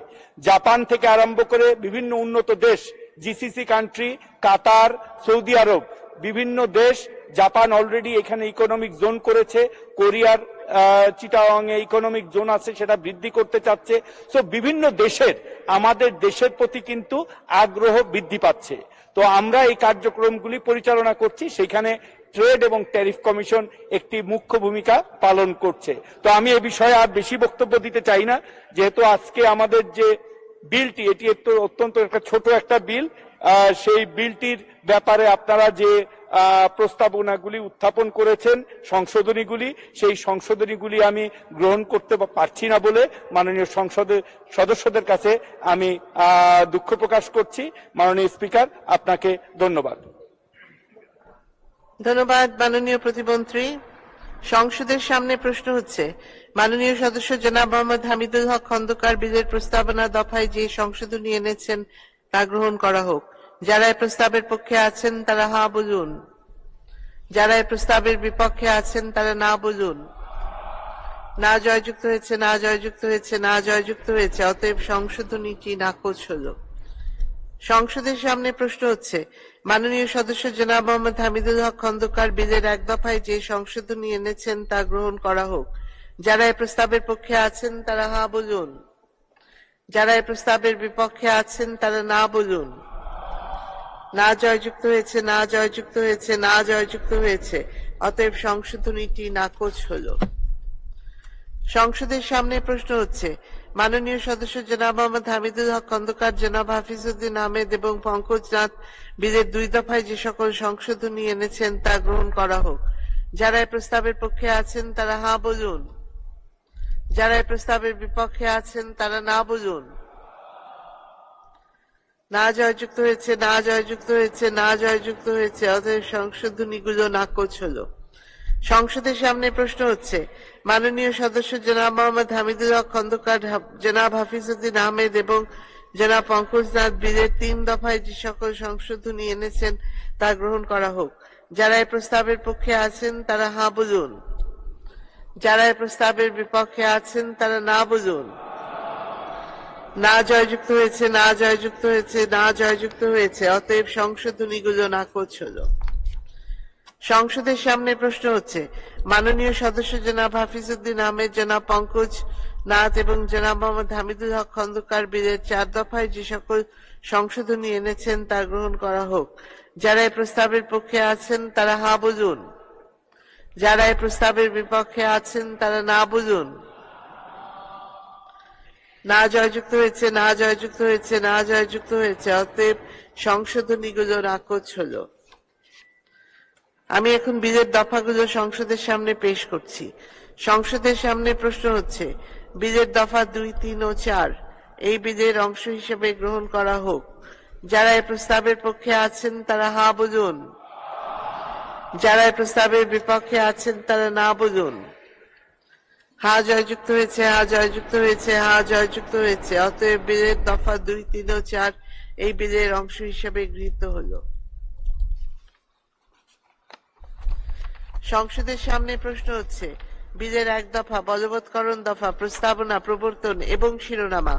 জাপান থেকে আরম্ভ করে বিভিন্ন উন্নত দেশ, জিসিসি কান্ট্রি, কাতার, সৌদি আরব, বিভিন্ন দেশ, জাপান অলরেডি এখানে ইকোনমিক জোন করেছে, কোরিয়ার চিটাগং এ ইকোনমিক জোন আছে সেটা বৃদ্ধি করতে চাচ্ছে। সো বিভিন্ন দেশের আমাদের দেশের প্রতি কিন্তু আগ্রহ বৃদ্ধি পাচ্ছে। তো আমরা এই কার্যক্রমগুলি পরিচালনা করছি, সেখানে ট্রেড এবং ট্যারিফ কমিশন একটি মুখ্য ভূমিকা পালন করছে। তো আমি এ বিষয়ে আর বেশি বক্তব্য দিতে চাই না, যেহেতু আজকে আমাদের যে বিলটি এটি অত্যন্ত একটা ছোট একটা বিল, সেই বিলটির ব্যাপারে আপনারা যে প্রস্তাবনাগুলি উত্থাপন করেছেন, সংশোধনীগুলি, সেই সংশোধনীগুলি আমি গ্রহণ করতে পারছি না বলে মাননীয় সংসদের সদস্যদের কাছে আমি দুঃখ প্রকাশ করছি। মাননীয় স্পিকার, আপনাকে ধন্যবাদ। ধন্যবাদ মাননীয় প্রতিমন্ত্রী। সংসদের সামনে প্রশ্ন হচ্ছে, মাননীয় সদস্য জনাব মোহাম্মদ হামিদুল হক খন্দকার বিলের প্রস্তাবনা দফায় যে সংশোধনী এনেছেন তা গ্রহণ করা হোক। যারা এই প্রস্তাবের পক্ষে আছেন তারা হা বলুন, যারা এই প্রস্তাবের বিপক্ষে আছেন তারা না বলুন। না জয়যুক্ত হয়েছে, না জয়যুক্ত হয়েছে, না জয়যুক্ত হয়েছে। অতএব সংশোধনীটি নাকচ হল। সংসদের সামনে প্রশ্ন হচ্ছে, মাননীয় সদস্য জনাব মোহাম্মদ হামিদুল হক খন্দকার বিলের এক দফায় যে সংশোধনী এনেছেন তা গ্রহণ করা হোক। যারা এই প্রস্তাবের পক্ষে আছেন তারা হা বলুন, যারা এই প্রস্তাবের বিপক্ষে আছেন তারা না বলুন। না জয়যুক্ত হয়েছে, না জয়যুক্ত হয়েছে, না জয়যুক্ত হয়েছে। অতএব সংশোধনীটি নাকচ হল। সংসদের সামনে প্রশ্ন হচ্ছে, মাননীয় সদস্য জনাব মোহাম্মদ হামিদুল হক খন্দকার, জনাব হাফিজউদ্দিন আহমেদ এবং পঙ্কজ নাথ বিলের দুই দফায় যে সকল সংশোধনী এনেছেন তা গ্রহণ করা হোক। যারা এই প্রস্তাবের পক্ষে আছেন তারা হা বলুন, যারা এই প্রস্তাবের বিপক্ষে আছেন তারা না বলুন। না জয়যুক্ত হয়েছে, না জয়যুক্ত হয়েছে, না জয়যুক্ত হয়েছে। অতএব সংশোধনীগুলো নাকচ হল। সংসদের সামনে প্রশ্ন হচ্ছে, মাননীয় সদস্য জনাব মোহাম্মদ হামিদুল হক খন্দকার, জনাব হাফিজউদ্দিন আহমেদ এবং জনাব পঙ্কজ নাথ বিলের 3 দফায় যে সকল সংশোধনী এনেছেন তা গ্রহণ করা হোক। যারা এই প্রস্তাবের পক্ষে আছেন তারা হা বলুন, যারা এই প্রস্তাবের বিপক্ষে আছেন তারা না বলুন। না জয়যুক্ত হয়েছে, না জয়যুক্ত হয়েছে, না জয়যুক্ত হয়েছে। অতএব সংশোধনীগুলো নাকচ হল। সংসদের সামনে প্রশ্ন হচ্ছে, মাননীয় সদস্য জনাব হাফিজউদ্দিন আহমেদ, জনাব পঙ্কজ নাথ এবং জনাব মোহাম্মদ হামিদুল হক খন্দকার বিলের 4 দফায় যে সকল সংশোধনী এনেছেন তা গ্রহণ করা হোক। যারা এই প্রস্তাবের পক্ষে আছেন তারা হা বলুন, যারা এই প্রস্তাবের বিপক্ষে আছেন তারা না বলুন। না জয়যুক্ত হয়েছে, না জয়যুক্ত হয়েছে, না জয়যুক্ত হয়েছে। অতএব সংশোধনীগুলো নাকচ হলো। আমি এখন বিলের দফাগুলো সংসদের সামনে পেশ করছি। সংসদের সামনে প্রশ্ন হচ্ছে, বিলের দফা 2, 3 ও 4 এই বিলের অংশ হিসেবে গ্রহণ করা হোক। যারা এই প্রস্তাবের পক্ষে আছেন তারা হা বলুন। যারা এই প্রস্তাবের বিপক্ষে আছেন তারা না বলুন। হা জয়যুক্ত হয়েছে, হা জয়যুক্ত হয়েছে, হা জয়যুক্ত হয়েছে। অতএব বিলের দফা 2, 3 ও 4 এই বিলের অংশ হিসেবে গৃহীত হলো। সংসদের সামনে প্রশ্ন হচ্ছে, বিলের 1 দফা বলবৎকরণ দফা প্রস্তাবনা প্রবর্তন এবং শিরোনামা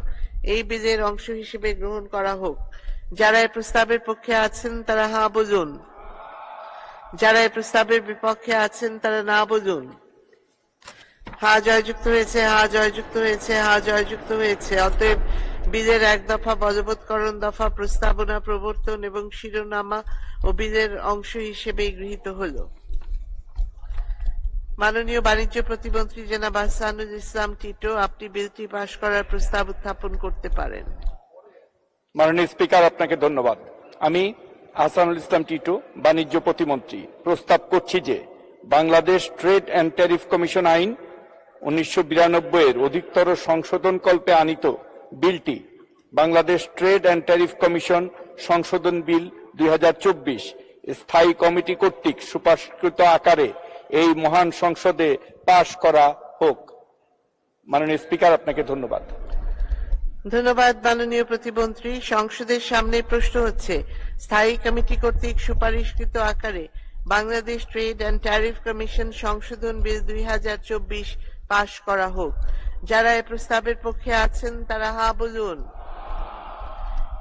এই বিলের অংশ হিসেবে গ্রহণ করা হোক। যারা এই প্রস্তাবের পক্ষে আছেন তারা হা বলুন। যারা এই প্রস্তাবের বিপক্ষে আছেন তারা না বলুন। হা জয়যুক্ত হয়েছে, হা জয়যুক্ত হয়েছে, হা জয়যুক্ত হয়েছে। অতএব বিলের 1 দফা বলবৎকরণ দফা প্রস্তাবনা প্রবর্তন এবং শিরোনামা ও বিলের অংশ হিসেবে গৃহীত হলো। মাননীয় বাণিজ্য প্রতিমন্ত্রী জনাব আহসানুল ইসলাম টিটো, আপনি বিলটি পাশ করার প্রস্তাব উত্থাপন করতে পারেন। মাননীয় স্পিকার, আপনাকে ধন্যবাদ। আমি আহসানুল ইসলাম টিটো, বাণিজ্য প্রতিমন্ত্রী, প্রস্তাব করছি যে Bangladesh trade and tariff commission আইন 1992 এর অধিকতর সংশোধন কল্পে আনিত বিলটি Bangladesh trade and tariff commission সংশোধন বিল 2024 স্থায়ী কমিটি কর্তৃক সুপারিশকৃত আকারে এই মহান সংসদে পাশ করা হোক। মাননীয় স্পিকার, আপনাকে ধন্যবাদ। ধন্যবাদ মাননীয় প্রতিমন্ত্রী। সংসদের সামনে প্রশ্ন হচ্ছে, স্থায়ী কমিটি কর্তৃক সুপারিশকৃত আকারে Bangladesh trade and tariff commission সংশোধন বিল 2024 পাশ করা হোক। যারা এই প্রস্তাবের পক্ষে আছেন তারা হা বলুন।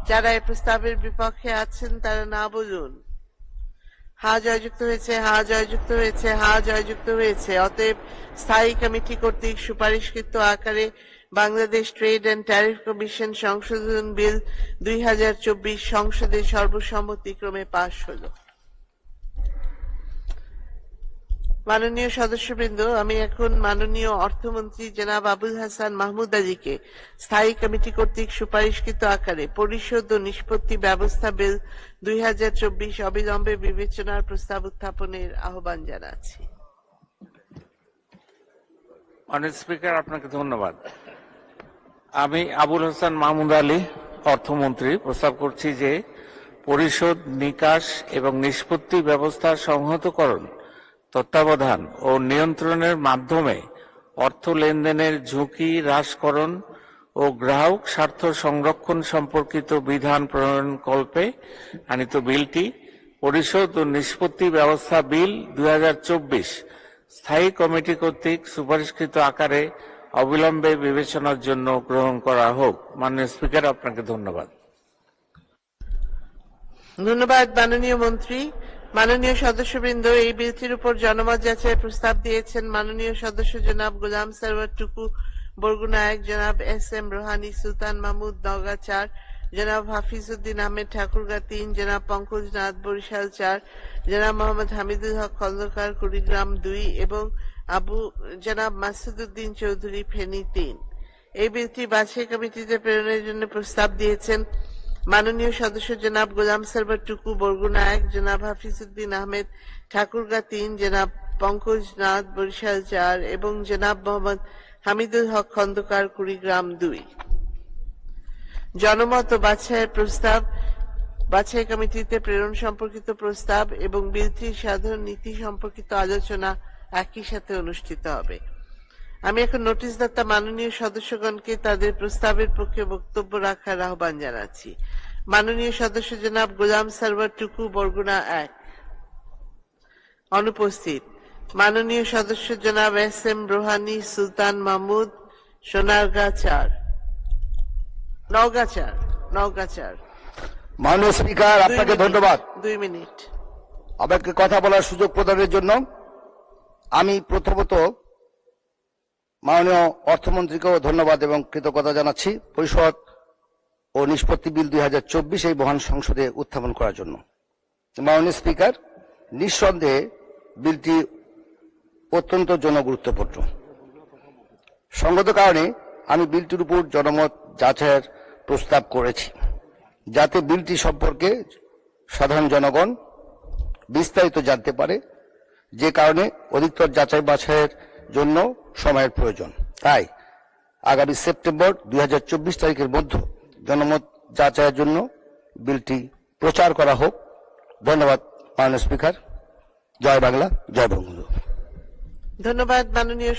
যারা এই প্রস্তাবের বিপক্ষে আছেন তারা না বলুন। হা জয়যুক্ত হয়েছে, হা জয়যুক্ত হয়েছে, হা জয়যুক্ত হয়েছে। অতএব স্থায়ী কমিটি কর্তৃক সুপারিশকৃত আকারে Bangladesh trade and tariff commission সংশোধন বিল 2024 সংসদে সর্বসম্মতিক্রমে পাশ হলো। মাননীয় সদস্যবৃন্দ, আমি এখন মাননীয় অর্থমন্ত্রী জনাব আবুল হাসান মাহমুদ আলীকে স্থায়ী কমিটি কর্তৃক সুপারিশকৃত আকারে পরিশোধ ও নিষ্পত্তি ব্যবস্থা বিল 2024 অবিলম্বে বিবেচনার প্রস্তাব উত্থাপনের আহ্বান জানাচ্ছি। মাননীয় স্পিকার, আপনাকে ধন্যবাদ। আমি আবুল হাসান মাহমুদ আলী, অর্থমন্ত্রী, প্রস্তাব করছি যে পরিশোধ, নিকাশ এবং নিষ্পত্তি ব্যবস্থা সংহতকরণ, তত্ত্বাবধান ও নিয়ন্ত্রণের মাধ্যমে অর্থ লেনদেনের ঝুঁকি হ্রাসকরণ ও গ্রাহক স্বার্থ সংরক্ষণ সম্পর্কিত বিধান প্রণয়নকল্পে আনিত বিলটি পরিশোধ ও নিষ্পত্তি ব্যবস্থা বিল 2024 স্থায়ী কমিটি কর্তৃক সুপারিশকৃত আকারে অবিলম্বে বিবেচনার জন্য গ্রহণ করা হোক। মাননীয় স্পিকার, আপনাকে ধন্যবাদ। ধন্যবাদ মাননীয় মন্ত্রী। মাননীয় সদস্যবৃন্দ, এই বিলটির উপর জনমত যাচাইয়ের প্রস্তাব দিয়েছেন মাননীয় সদস্য জনাব গোলাম সরওয়ার টুকু, বরগুনা 1, জনাব SM রোহানী, সুলতান মাহমুদ, নওগাঁ 4, জনাব হাফিজউদ্দিন আহমেদ, ঠাকুরগাঁ 3, জনাব পঙ্কজ নাথ, বরিশাল 4, জনাব মোহাম্মদ হামিদুল হক খন্দকার, কুড়িগ্রাম 2 এবং জনাব মাসুদউদ্দিন চৌধুরী, ফেনী 3। এই বিলটি বাছাই কমিটিতে প্রেরণের জন্য প্রস্তাব দিয়েছেন মাননীয় সদস্য জনাব গোলাম সরওয়ার টুকু, বরগুনা 1, জনাব হাফিজউদ্দিন আহমেদ, ঠাকুরগাঁ 3, জনাব পঙ্কজ নাথ, বরিশাল 4 এবং জনাব মোহাম্মদ হামিদুল হক খন্দকার, কুড়িগ্রাম 2। জনমত ও বাছাইয়ের প্রস্তাব, বাছাই কমিটিতে প্রেরণ সম্পর্কিত প্রস্তাব এবং বিলটির সাধারণ নীতি সম্পর্কিত আলোচনা একই সাথে অনুষ্ঠিত হবে। আমি এখন নোটিশদাতা মাননীয় সদস্যগণকে তাদের প্রস্তাবের পক্ষে বক্তব্য রাখার আহ্বান জানাচ্ছি। মাননীয় সদস্য জনাব গোলাম সরওয়ার টুকু, বরগুনা 1, অনুপস্থিত। মাননীয় সদস্য জনাব SM রোহানী, সুলতান মাহমুদ, সোনারগাঁ 4, নওগাঁ 4। মাননীয় স্পিকার, আপনাকে ধন্যবাদ। 2 মিনিট আমাকে কথা বলার সুযোগ প্রদানের জন্য। আমি প্রথমত মাননীয় অর্থমন্ত্রীকেও ধন্যবাদ এবং কৃতজ্ঞতা জানাচ্ছি পরিষদ ও নিষ্পত্তি বিল 2024 এই মহান সংসদে উত্থাপন করার জন্য। মাননীয় স্পিকার, নিঃসন্দেহে বিলটি অত্যন্ত জনগুরুত্বপূর্ণ। সঙ্গত কারণে আমি বিলটির উপর জনমত যাচাইয়ের প্রস্তাব করেছি, যাতে বিলটি সম্পর্কে সাধারণ জনগণ বিস্তারিত জানতে পারে, যে কারণে অধিকতর যাচাই বাছাইয়ের জন্য সময়ের প্রয়োজন। তাই আগামী সেপ্টেম্বর 2024 তারিখের মধ্যে জনমত যাচাইয়ের জন্য বিলটি প্রচার করা হোক। ধন্যবাদ মাননীয় স্পিকার। জয় বাংলা, জয় বঙ্গবন্ধু। ধন্যবাদ মাননীয়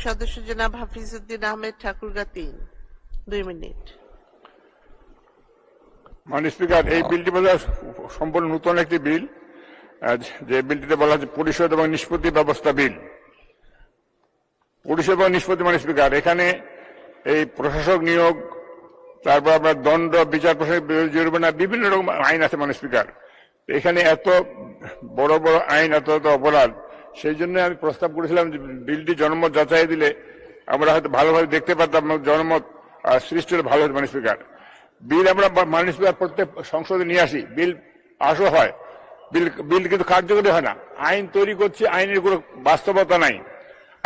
সদস্য জনাব হাফিজউদ্দিন আহমেদ ঠাকুরগা 3, 2 মিনিট। মাননীয় স্পিকার, এই বিলটি বোধ সম্পূর্ণ নতুন একটি বিল, যে বিলটিতে বলা হচ্ছে পরিশোধ এবং নিষ্পত্তি ব্যবস্থা বিল। পরিশোধ এবং নিষ্পত্তি মাননীয় স্পিকার, এখানে এই প্রশাসক নিয়োগ, তারপর আপনার দণ্ড, বিচার প্রশাসক জরিমানা, বিভিন্ন রকম আইন আছে মাননীয় স্পিকার। এখানে এত বড় বড় আইন, এত এত অপরাধ, সেই জন্য আমি প্রস্তাব করেছিলাম যে বিলটি জনমত যাচাই দিলে আমরা হয়তো ভালোভাবে দেখতে পারতাম, জনমত সৃষ্টি হলে ভালো হতো মাননীয় স্পিকার। বিল আমরা মাননীয় স্পিকার প্রত্যেক সংসদে নিয়ে আসি, বিল পাশও হয়, বিল কিন্তু কার্যকরী হয় না। আইন তৈরি করছে, আইনের কোনো বাস্তবতা নাই,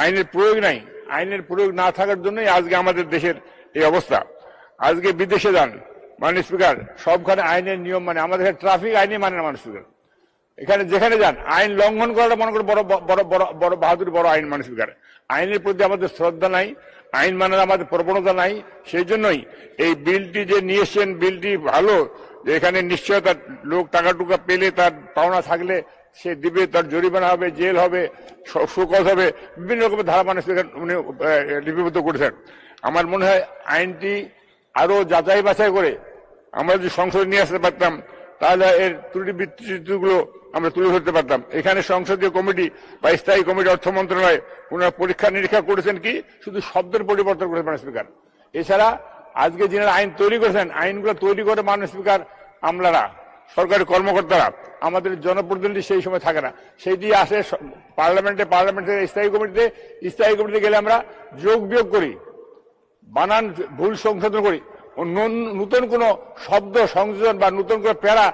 আইনের প্রয়োগ নাই। আইনের প্রয়োগ না থাকার জন্যই আজকে আমাদের দেশের এই অবস্থা। আজকে বিদেশে যান মাননীয় স্পিকার, সবখানে আইনের নিয়ম মানে, আমাদের ট্রাফিক আইনই মানে না মাননীয় স্পিকার। এখানে যেখানে যান আইন লঙ্ঘন করাটা মনে করে বড় বড় বড় বড় বাহাদুর, বড় আইন মাননীয় স্পিকার। আইনের প্রতি আমাদের শ্রদ্ধা নাই, আইন মানার আমাদের প্রবণতা নাই। সেই জন্যই এই বিলটি যে নিয়ে এসছেন, বিলটি ভালো, যে এখানে নিশ্চয়তা, লোক টাকা টুকা পেলে তার পাওনা থাকলে সে দিবে, তার জরিমানা হবে, জেল হবে, শোকজ হবে, বিভিন্ন রকমের ধারা মাননীয় স্পিকার উনি লিপিবদ্ধ করেছেন। আমার মনে হয় আইনটি আরো যাচাই বাছাই করে আমরা যদি সংসদে নিয়ে আসতে পারতাম, তাহলে এর ত্রুটি বিচ্যুতিগুলো আমরা তুলে ধরতে পারতাম। এখানে সংসদীয় কমিটি বা স্থায়ী কমিটি, অর্থ মন্ত্রণালয়, ওনারা পরীক্ষা নিরীক্ষা করেছেন কি, শুধু শব্দের পরিবর্তন করেছেন মাননীয় স্পিকার। এছাড়া আজকে যিনি আইন তৈরি করেছেন, আইনগুলো তৈরি করে মাননীয় স্পিকার আমলারা, সরকারি কর্মকর্তারা, আমাদের জনপ্রতিনিধি সেই সময় থাকে না, সেই দিয়ে আসে পার্লামেন্টের স্থায়ী কমিটিতে গেলে আমরা যোগ বিয়োগ করি, বানান ভুল সংশোধন করি, নতুন কোন শব্দ সংযোজন বা নতুন কোন প্যারা,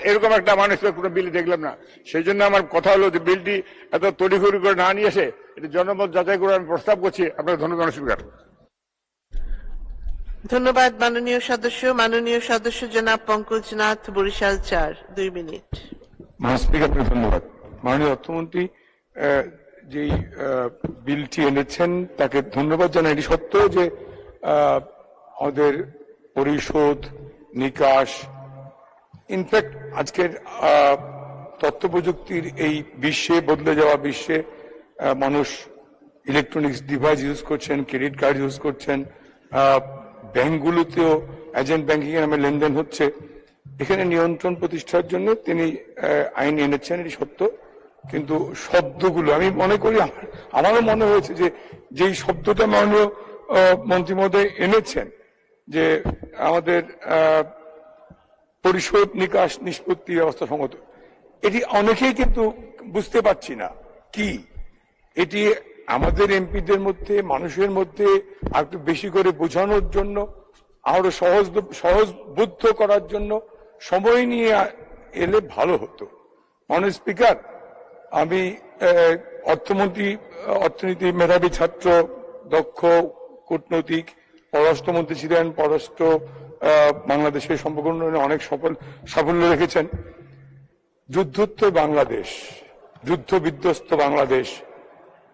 এরকম একটা মানুষ কোনো বিল দেখলাম না। সেই জন্য আমার কথা হলো যে বিলটি এত তড়িঘড়ি করে না নিয়ে এসে এটি জনমত যাচাই করে আমি প্রস্তাব করছি। আপনাকে ধন্যবাদ স্পিকার। ধন্যবাদ মাননীয় সদস্য জনাব পঙ্কজনাথ বরিশাল 4, 2 মিনিট। মাননীয় স্পিকার, ধন্যবাদ। মাননীয় অর্থমন্ত্রী যেই বিলটি এনেছেন তাকে ধন্যবাদ জানাই। এটি সত্য যে আমাদের পরিশোধ, নিকাশ, ইনফ্যাক্ট আজকের তথ্য প্রযুক্তির এই বিশ্বে, বদলে যাওয়া বিশ্বে, মানুষ ইলেকট্রনিক্স ডিভাইস ইউজ করছেন, ক্রেডিট কার্ড ইউজ করছেন, ব্যাংকগুলোতেও এজেন্ট ব্যাংকিং এর নামে লেনদেন হচ্ছে। এখানে নিয়ন্ত্রণ প্রতিষ্ঠার জন্য তিনি আইন এনেছেন, এটি সত্য। কিন্তু শব্দগুলো আমি মনে করি, আমারও মনে হয়েছে যে যেই শব্দটা মাননীয় মন্ত্রী মহোদয় এনেছেন, যে আমাদের পরিশোধ, নিকাশ, নিষ্পত্তি ব্যবস্থা সংগত, এটি অনেকেই কিন্তু বুঝতে পারছি না কি। এটি আমাদের এমপিদের মধ্যে, মানুষের মধ্যে আর একটু বেশি করে বোঝানোর জন্য, আরো সহজ বুদ্ধ করার জন্য সময় নিয়ে এলে ভালো হতো। মাননীয় স্পিকার, আমি অর্থনীতি মেধাবী ছাত্র, দক্ষ কূটনৈতিক, পররাষ্ট্রমন্ত্রী ছিলেন, বাংলাদেশের সম্পর্ক উন্নয়নে অনেক সাফল্য রেখেছেন। যুদ্ধোত্তর বাংলাদেশ, যুদ্ধ বিধ্বস্ত বাংলাদেশ,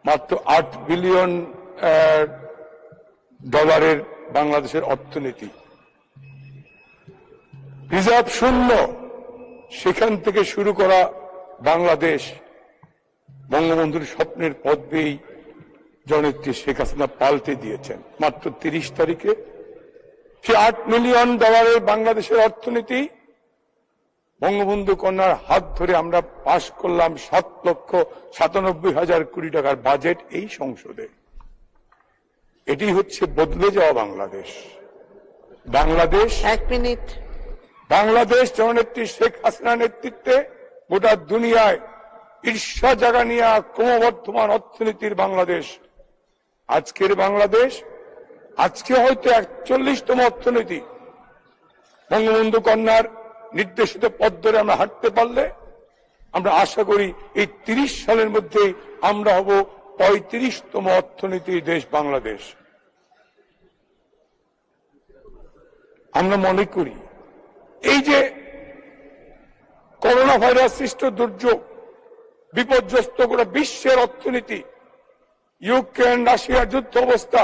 মাত্র $8 বিলিয়ন বাংলাদেশের অর্থনীতি, রিজার্ভ শূন্য, সেখান থেকে শুরু করা বাংলাদেশ বঙ্গবন্ধুর স্বপ্নের পথ বেয়েই জননেত্রী শেখ হাসিনা পাল্টে দিয়েছেন। মাত্র 30 তারিখে সে $8 মিলিয়ন বাংলাদেশের অর্থনীতি বঙ্গবন্ধু কন্যার হাত ধরে আমরা পাশ করলাম 7,97,000 কোটি টাকার বাজেট এই সংসদে। এটি হচ্ছে বদলে যাওয়া বাংলাদেশ। বাংলাদেশ জননেত্রী শেখ হাসিনার নেতৃত্বে গোটা দুনিয়ায় ঈর্ষা জাগানিয়া ক্রমবর্ধমান অর্থনীতির বাংলাদেশ। আজকের বাংলাদেশ, আজকে হয়তো 41তম অর্থনীতি। বঙ্গবন্ধু কন্যার নির্দেশিত পথ ধরে আমরা হাঁটতে পারলে আমরা আশা করি এই 30 সালের মধ্যে আমরা হব 35তম অর্থনীতির দেশ বাংলাদেশ। আমরা মনে করি এই যে করোনা ভাইরাস সৃষ্ট দুর্যোগ বিপর্যস্ত করে বিশ্বের অর্থনীতি, ইউক্রেন রাশিয়ার যুদ্ধ অবস্থা,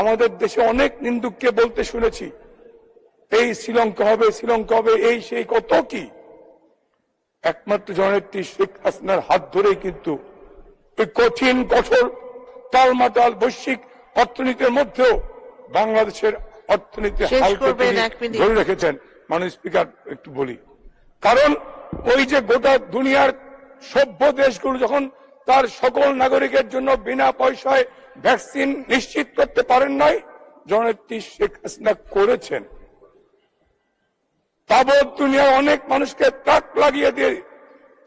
আমাদের দেশে অনেক নিন্দুককে বলতে শুনেছি এই শ্রীলঙ্কা হবে এই সেই কত কি। একমাত্র জননেত্রী শেখ হাসিনার হাত ধরেই কিন্তু এই কঠিন কঠোর টালমাটাল বৈশ্বিক অর্থনীতির মধ্যেও বাংলাদেশের অর্থনীতি ধরে রেখেছেন। মাননীয় স্পিকার একটু বলি, কারণ ওই যে গোটা দুনিয়ার সভ্য দেশগুলো যখন তার সকল নাগরিকের জন্য বিনা পয়সায় ভ্যাকসিন নিশ্চিত করতে পারেন নাই, জননেত্রী শেখ হাসিনা করেছেন। তাবৎ দুনিয়ার অনেক মানুষকে তাক লাগিয়ে দিয়ে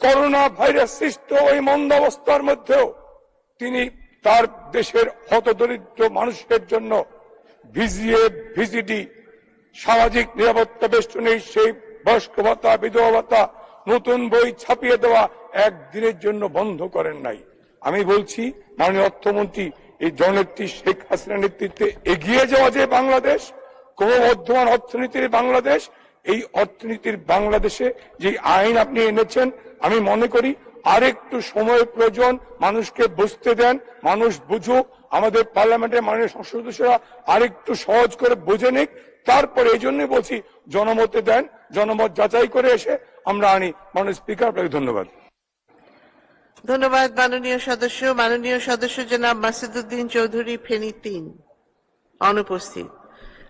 করোনা ভাইরাস সৃষ্ট ওই মন্দাবস্থার মধ্যেও তিনি তার দেশের হতদরিদ্র মানুষের জন্য ভিজিডি সামাজিক নিরাপত্তা বেষ্টনী, সেই বয়স্ক ভাতা, বিধবা ভাতা, নতুন বই ছাপিয়ে দেওয়া একদিনের জন্য বন্ধ করেন নাই। আমি বলছি মাননীয় অর্থমন্ত্রী, এই জননেত্রী শেখ হাসিনার নেতৃত্বে এগিয়ে যাওয়া যে বাংলাদেশ, ক্রমবর্ধমান অর্থনীতির বাংলাদেশ, এই অর্থনীতির বাংলাদেশে যে আইন আপনি এনেছেন, আমি মনে করি আরেকটু সময় প্রয়োজন। মানুষকে বুঝতে দেন, মানুষ বুঝুক, আমাদের পার্লামেন্টের মাননীয় সংসদ সদস্যরা আরেকটু সহজ করে বুঝে নিক। তারপরে এই জন্যই বলছি জনমতে দেন, জনমত যাচাই করে এসে আমরা আনি। মাননীয় স্পিকার, আপনাকে ধন্যবাদ। ধন্যবাদ মাননীয় সদস্য জনাব মাসুদউদ্দিন চৌধুরী, ফেনী 3 অনুপস্থিত।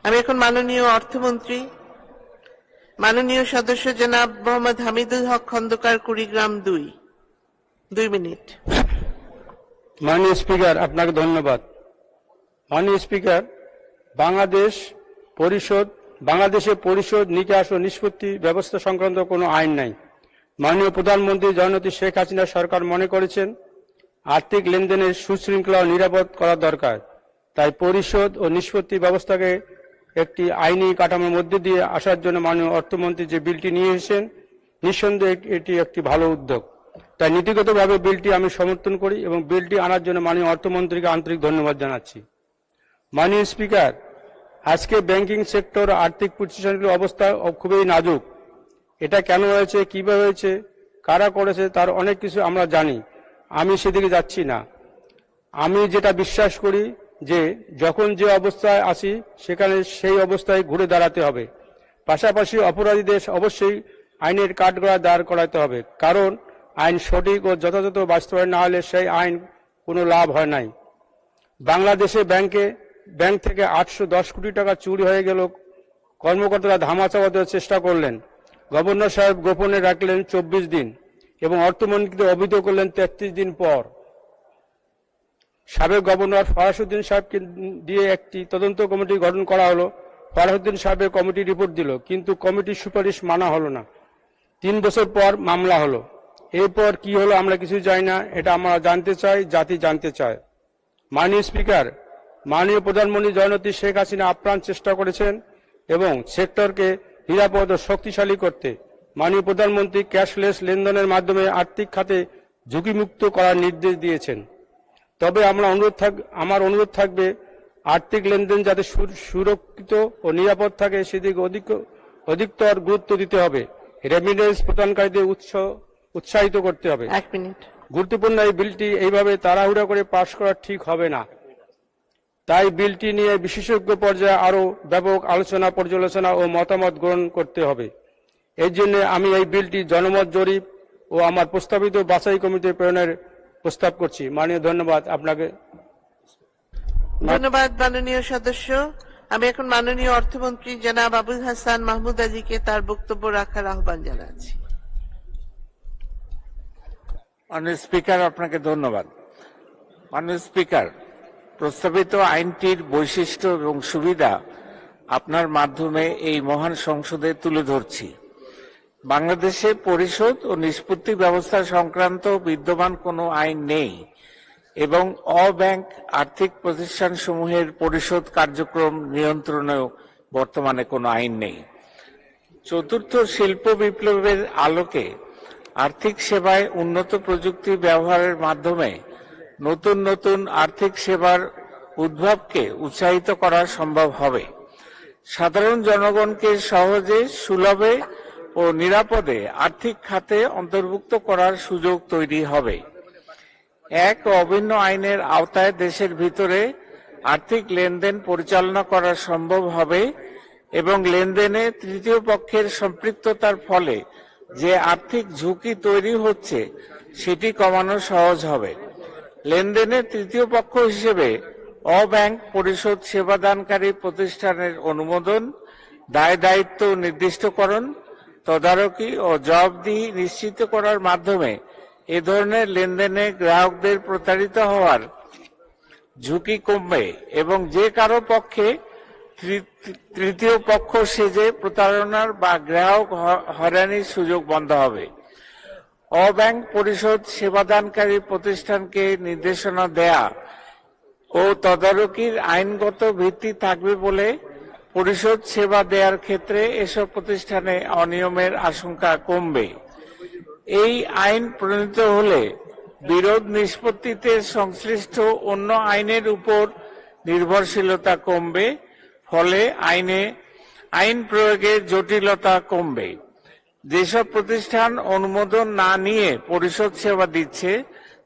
আমি এখন মাননীয় অর্থমন্ত্রী মাননীয় সদস্য জনাব মোহাম্মদ হামিদুল হক খন্দকার, কুড়িগ্রাম 2 মিনিট। মাননীয় স্পিকার, আপনাকে ধন্যবাদ। মাননীয় স্পিকার, বাংলাদেশে পরিশোধ, নিকাশ ও নিষ্পত্তি ব্যবস্থা সংক্রান্ত কোনো আইন নাই। মাননীয় প্রধানমন্ত্রী জননেত্রী শেখ হাসিনা সরকার মনে করেছেন আর্থিক লেনদেনের সুশৃঙ্খলা ও নিরাপদ করা দরকার। তাই পরিশোধ ও নিষ্পত্তি ব্যবস্থাকে একটি আইনি কাঠামোর মধ্যে দিয়ে আসার জন্য মাননীয় অর্থমন্ত্রী যে বিলটি নিয়ে এসেছেন, নিঃসন্দেহে এটি একটি ভালো উদ্যোগ। তাই নীতিগতভাবে বিলটি আমি সমর্থন করি এবং বিলটি আনার জন্য মাননীয় অর্থমন্ত্রীকে আন্তরিক ধন্যবাদ জানাচ্ছি। মাননীয় স্পিকার, আজকে ব্যাংকিং সেক্টর আর্থিক প্রতিষ্ঠানগুলোর অবস্থা খুবই নাজুক। এটা কেন হয়েছে, কিভাবে হয়েছে, কারা করেছে, তার অনেক কিছু আমরা জানি। আমি সেদিকে যাচ্ছি না। আমি যেটা বিশ্বাস করি যে যখন যে অবস্থায় আসি সেখানে সেই অবস্থায় ঘুরে দাঁড়াতে হবে। পাশাপাশি অপরাধীদের অবশ্যই আইনের কাঠগড়ায় দাঁড় করাতে হবে, কারণ আইন সঠিক ও যথাযথ বাস্তবায়ন না হলে সেই আইন কোনো লাভ হয় নাই। বাংলাদেশে ব্যাংক থেকে 810 কোটি টাকা চুরি হয়ে গেল। কর্মকর্তারা ধামাচাপা দেওয়ার চেষ্টা করলেন। গভর্নর সাহেব গোপনে রাখলেন 24 দিন এবং অর্থমন্ত্রীকে অবহিত করলেন 33 দিন পর। সাবেক গভর্নর ফরাসউদ্দিন সাহেবকে দিয়ে একটি তদন্ত কমিটি গঠন করা হলো। ফরাসউদ্দিন সাহেবের কমিটি রিপোর্ট দিল, কিন্তু কমিটির সুপারিশ মানা হলো না। 3 বছর পর মামলা হলো। এরপর কি হলো আমরা কিছু জানি না। এটা আমরা জানতে চাই, জাতি জানতে চায়। মাননীয় স্পিকার, মাননীয় প্রধানমন্ত্রী জননেত্রী শেখ হাসিনা আপ্রাণ চেষ্টা করেছেন এবং সেক্টরকে নিরাপদ ও শক্তিশালী করতে। মাননীয় প্রধানমন্ত্রী ক্যাশলেস লেনদেনের মাধ্যমে আর্থিক খাতে ঝুঁকিমুক্ত করার নির্দেশ দিয়েছেন। তবে আমার অনুরোধ থাকবে আর্থিক লেনদেন যাতে সুরক্ষিত ও নিরাপদ থাকে সেদিকে অধিকতর গুরুত্ব দিতে হবে। রেমিটেন্স প্রদানকারীদের উৎসাহিত করতে হবে। 1 মিনিট। গুরুত্বপূর্ণ এই বিলটি এইভাবে তাড়াহুড়া করে পাশ করা ঠিক হবে না। তাই বিলটি নিয়ে বিশেষজ্ঞ পর্যায়ে আরো ব্যাপক আলোচনা, পর্যালোচনা ও মতামত গ্রহণ করতে হবে। এই জন্য আমি এই বিলটি জনমত জরিপ ও আমার প্রস্তাবিত বাছাই কমিটি প্রেরণের প্রস্তাব করছি। মাননীয় ধন্যবাদ আপনাকে। ধন্যবাদ মাননীয় সদস্য। আমি এখন মাননীয় অর্থমন্ত্রী জনাব আবুল হাসান মাহমুদ আলীকে তার বক্তব্য রাখার আহ্বান জানাচ্ছি। মাননীয় স্পিকার, আপনাকে ধন্যবাদ। মাননীয় স্পিকার, প্রস্তাবিত আইনটির বৈশিষ্ট্য এবং সুবিধা আপনার মাধ্যমে এই মহান সংসদে তুলে ধরছি। বাংলাদেশে পরিশোধ ও নিষ্পত্তি ব্যবস্থা সংক্রান্ত বিদ্যমান কোনো আইন নেই এবং অব্যাংক আর্থিক প্রতিষ্ঠানসমূহের পরিশোধ কার্যক্রম নিয়ন্ত্রণেও বর্তমানে কোনো আইন নেই। চতুর্থ শিল্প বিপ্লবের আলোকে আর্থিক সেবায় উন্নত প্রযুক্তি ব্যবহারের মাধ্যমে নতুন নতুন আর্থিক সেবার উদ্ভাবকে উৎসাহিত করা সম্ভব হবে। সাধারণ জনগণকে সহজে, সুলভে ও নিরাপদে আর্থিক খাতে অন্তর্ভুক্ত করার সুযোগ তৈরি হবে। এক অভিন্ন আইনের আওতায় দেশের ভিতরে আর্থিক লেনদেন পরিচালনা করা সম্ভব হবে এবং লেনদেনে তৃতীয় পক্ষের সম্পৃক্ততার ফলে যে আর্থিক ঝুঁকি তৈরি হচ্ছে সেটি কমানো সহজ হবে। লেনদেনে তৃতীয় পক্ষ হিসেবে অব্যাংক পরিশোধ সেবাদানকারী প্রতিষ্ঠানের অনুমোদন, দায় দায়িত্ব নির্দিষ্টকরণ, তদারকি ও জবাবদিহি নিশ্চিত করার মাধ্যমে এ ধরনের লেনদেনে গ্রাহকদের প্রতারিত হওয়ার ঝুঁকি কমবে এবং যে কারো পক্ষে তৃতীয় পক্ষ সেজে প্রতারণার বা গ্রাহক হয়রানির সুযোগ বন্ধ হবে। অব্যাংক পরিশোধ সেবাদানকারী প্রতিষ্ঠানকে নির্দেশনা দেয়া ও তদারকির আইনগত ভিত্তি থাকবে বলে পরিশোধ সেবা দেওয়ার ক্ষেত্রে এসব প্রতিষ্ঠানে অনিয়মের আশঙ্কা কমবে। এই আইন প্রণীত হলে বিরোধ নিষ্পত্তিতে সংশ্লিষ্ট অন্য আইনের উপর নির্ভরশীলতা কমবে, ফলে আইন প্রয়োগের জটিলতা কমবে। যেসব প্রতিষ্ঠান অনুমোদন না নিয়ে পরিশোধ সেবা দিচ্ছে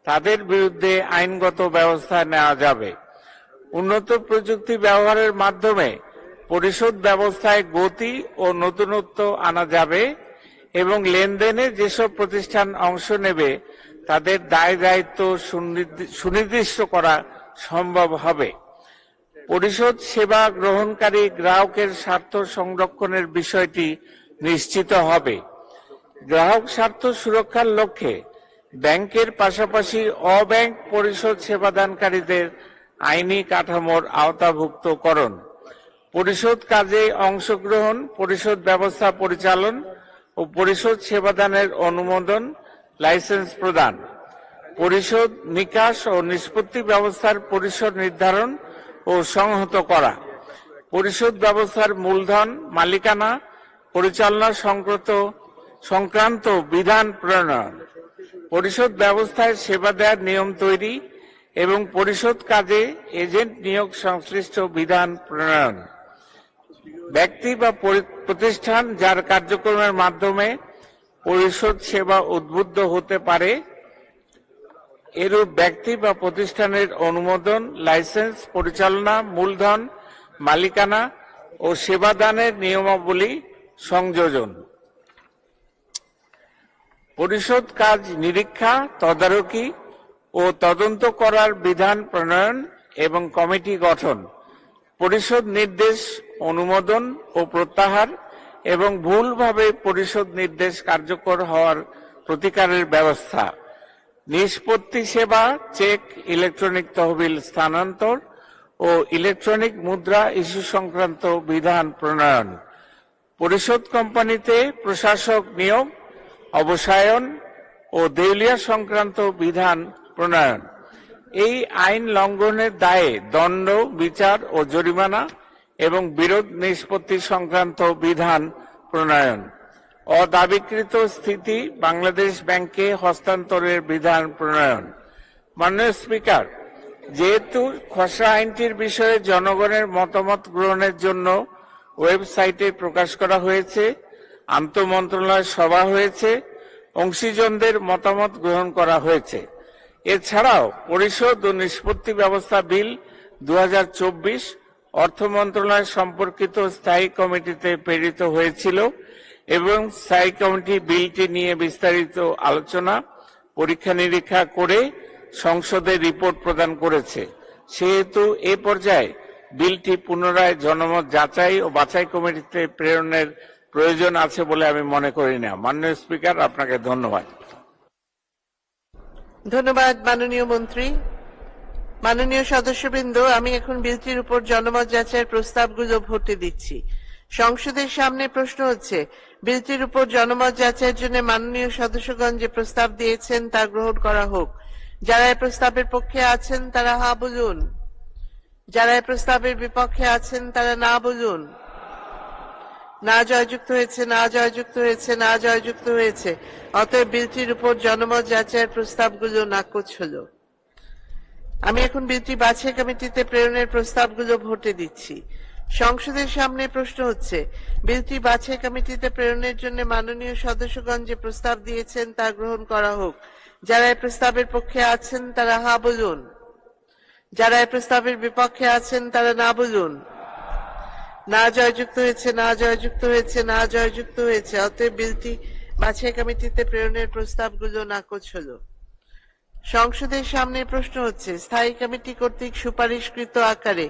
তাদের বিরুদ্ধে আইনগত ব্যবস্থা নেওয়া যাবে। উন্নত প্রযুক্তি ব্যবহারের মাধ্যমে পরিশোধ ব্যবস্থায় গতি ও নতুনত্ব আনা যাবে এবং লেনদেনে যেসব প্রতিষ্ঠান অংশ নেবে তাদের দায় দায়িত্ব সুনির্দিষ্ট করা সম্ভব হবে। পরিশোধ সেবা গ্রহণকারী গ্রাহকের স্বার্থ সংরক্ষণের বিষয়টি নিশ্চিত হবে। গ্রাহক স্বার্থ সুরক্ষার লক্ষ্যে ব্যাংকের পাশাপাশি অব্যাংক পরিশোধ সেবাদানকারীদের আইনি কাঠামোর আওতাভুক্তকরণ, পরিশোধ কাজে অংশগ্রহণ, পরিশোধ ব্যবস্থা পরিচালন ও পরিশোধ সেবাদানের অনুমোদন, লাইসেন্স প্রদান, পরিশোধ নিকাশ ও নিষ্পত্তি ব্যবস্থার পরিসর নির্ধারণ ও সংহত করা, পরিশোধ ব্যবস্থার মূলধন, মালিকানা পরিচালনা সংক্রান্ত বিধান প্রণয়ন, পরিশোধ ব্যবস্থায় সেবা দেওয়ার নিয়ম তৈরি এবং পরিশোধ কাজে এজেন্ট নিয়োগ সংশ্লিষ্ট বিধান প্রণয়ন। ব্যক্তি বা প্রতিষ্ঠান যার কার্যক্রমের মাধ্যমে পরিশোধ সেবা উদ্বুদ্ধ হতে পারে এরূপ ব্যক্তি বা প্রতিষ্ঠানের অনুমোদন, লাইসেন্স, পরিচালনা, মূলধন, মালিকানা ও সেবাদানের নিয়মাবলী সংযোজন, পরিশোধ কাজ নিরীক্ষা, তদারকি ও তদন্ত করার বিধান প্রণয়ন এবং কমিটি গঠন, পরিশোধ নির্দেশ অনুমোদন ও প্রত্যাহার এবং ভুলভাবে পরিশোধ নির্দেশ কার্যকর হওয়ার প্রতিকারের ব্যবস্থা, নিষ্পত্তি সেবা, চেক, ইলেকট্রনিক তহবিল স্থানান্তর ও ইলেকট্রনিক মুদ্রা ইস্যু সংক্রান্ত বিধান প্রণয়ন, পরিশোধ কোম্পানিতে প্রশাসক নিয়োগ, অবসায়ন ও দেউলিয়া সংক্রান্ত বিধান প্রণয়ন। এই আইন লঙ্ঘনের দায়ে দণ্ড, বিচার ও জরিমানা এবং বিরোধ নিষ্পত্তি সংক্রান্ত বিধান প্রণয়ন, অদাবিকৃত স্থিতি বাংলাদেশ ব্যাংকে হস্তান্তরের বিধান প্রণয়ন। মাননীয় স্পিকার, যেহেতু খসড়া আইনটির বিষয়ে জনগণের মতামত গ্রহণের জন্য ওয়েবসাইটে প্রকাশ করা হয়েছে, আন্তঃমন্ত্রণালয় সভা হয়েছে, অংশীজনদের মতামত গ্রহণ করা হয়েছে, এছাড়াও পরিশোধ ও নিষ্পত্তি ব্যবস্থা বিল 2024 অর্থ মন্ত্রণালয় সম্পর্কিত স্থায়ী কমিটিতে প্রেরিত হয়েছিল এবং স্থায়ী কমিটি বিলটি নিয়ে বিস্তারিত আলোচনা, পরীক্ষা নিরীক্ষা করে সংসদে রিপোর্ট প্রদান করেছে। সেহেতু এ পর্যায়ে বিলটি পুনরায় জনমত যাচাই ও বাছাই কমিটিতে প্রেরণের প্রয়োজন আছে বলে আমি মনে করি না। মাননীয় স্পিকার, আপনাকে ধন্যবাদ। ধন্যবাদ মাননীয় মন্ত্রী। মাননীয় সদস্যবৃন্দ, আমি এখন বিলটির উপর জনমত যাচাইয়ের প্রস্তাবগুলো ভোটে দিচ্ছি। সংসদের সামনে প্রশ্ন হচ্ছে, বিলটির উপর জনমত যাচাইয়ের জন্য মাননীয় সদস্যগণ যে প্রস্তাব দিয়েছেন তা গ্রহণ করা হোক। যারা এই প্রস্তাবের পক্ষে আছেন তারা হা বলুন, যারা এই প্রস্তাবের বিপক্ষে আছেন তারা না বলুন। না জয়যুক্ত হয়েছে, না জয়যুক্ত হয়েছে, না জয়যুক্ত হয়েছে। অতএব বিলটির উপর জনমত যাচাইয়ের প্রস্তাবগুলো নাকচ হলো। আমি এখন বিলটি বাছাই কমিটিতে প্রেরণের প্রস্তাবগুলো ভোটে দিচ্ছি। সংসদের সামনে প্রশ্ন হচ্ছে, বিলটি বাছাই কমিটিতে প্রেরণের জন্য মাননীয় সদস্যগণ যে প্রস্তাব দিয়েছেন তা গ্রহণ করা হোক। যারা এই প্রস্তাবের পক্ষে আছেন তারা হা বলুন, যারা এই প্রস্তাবের বিপক্ষে আছেন তারা না বলুন। না জয়যুক্ত হয়েছে, না জয়যুক্ত হয়েছে, না জয়যুক্ত হয়েছে। অতএব বিলটি বাছাই কমিটিতে প্রেরণের প্রস্তাবগুলো নাকচ হলো। সংসদের সামনে প্রশ্ন হচ্ছে, স্থায়ী কমিটি কর্তৃক সুপারিশকৃত আকারে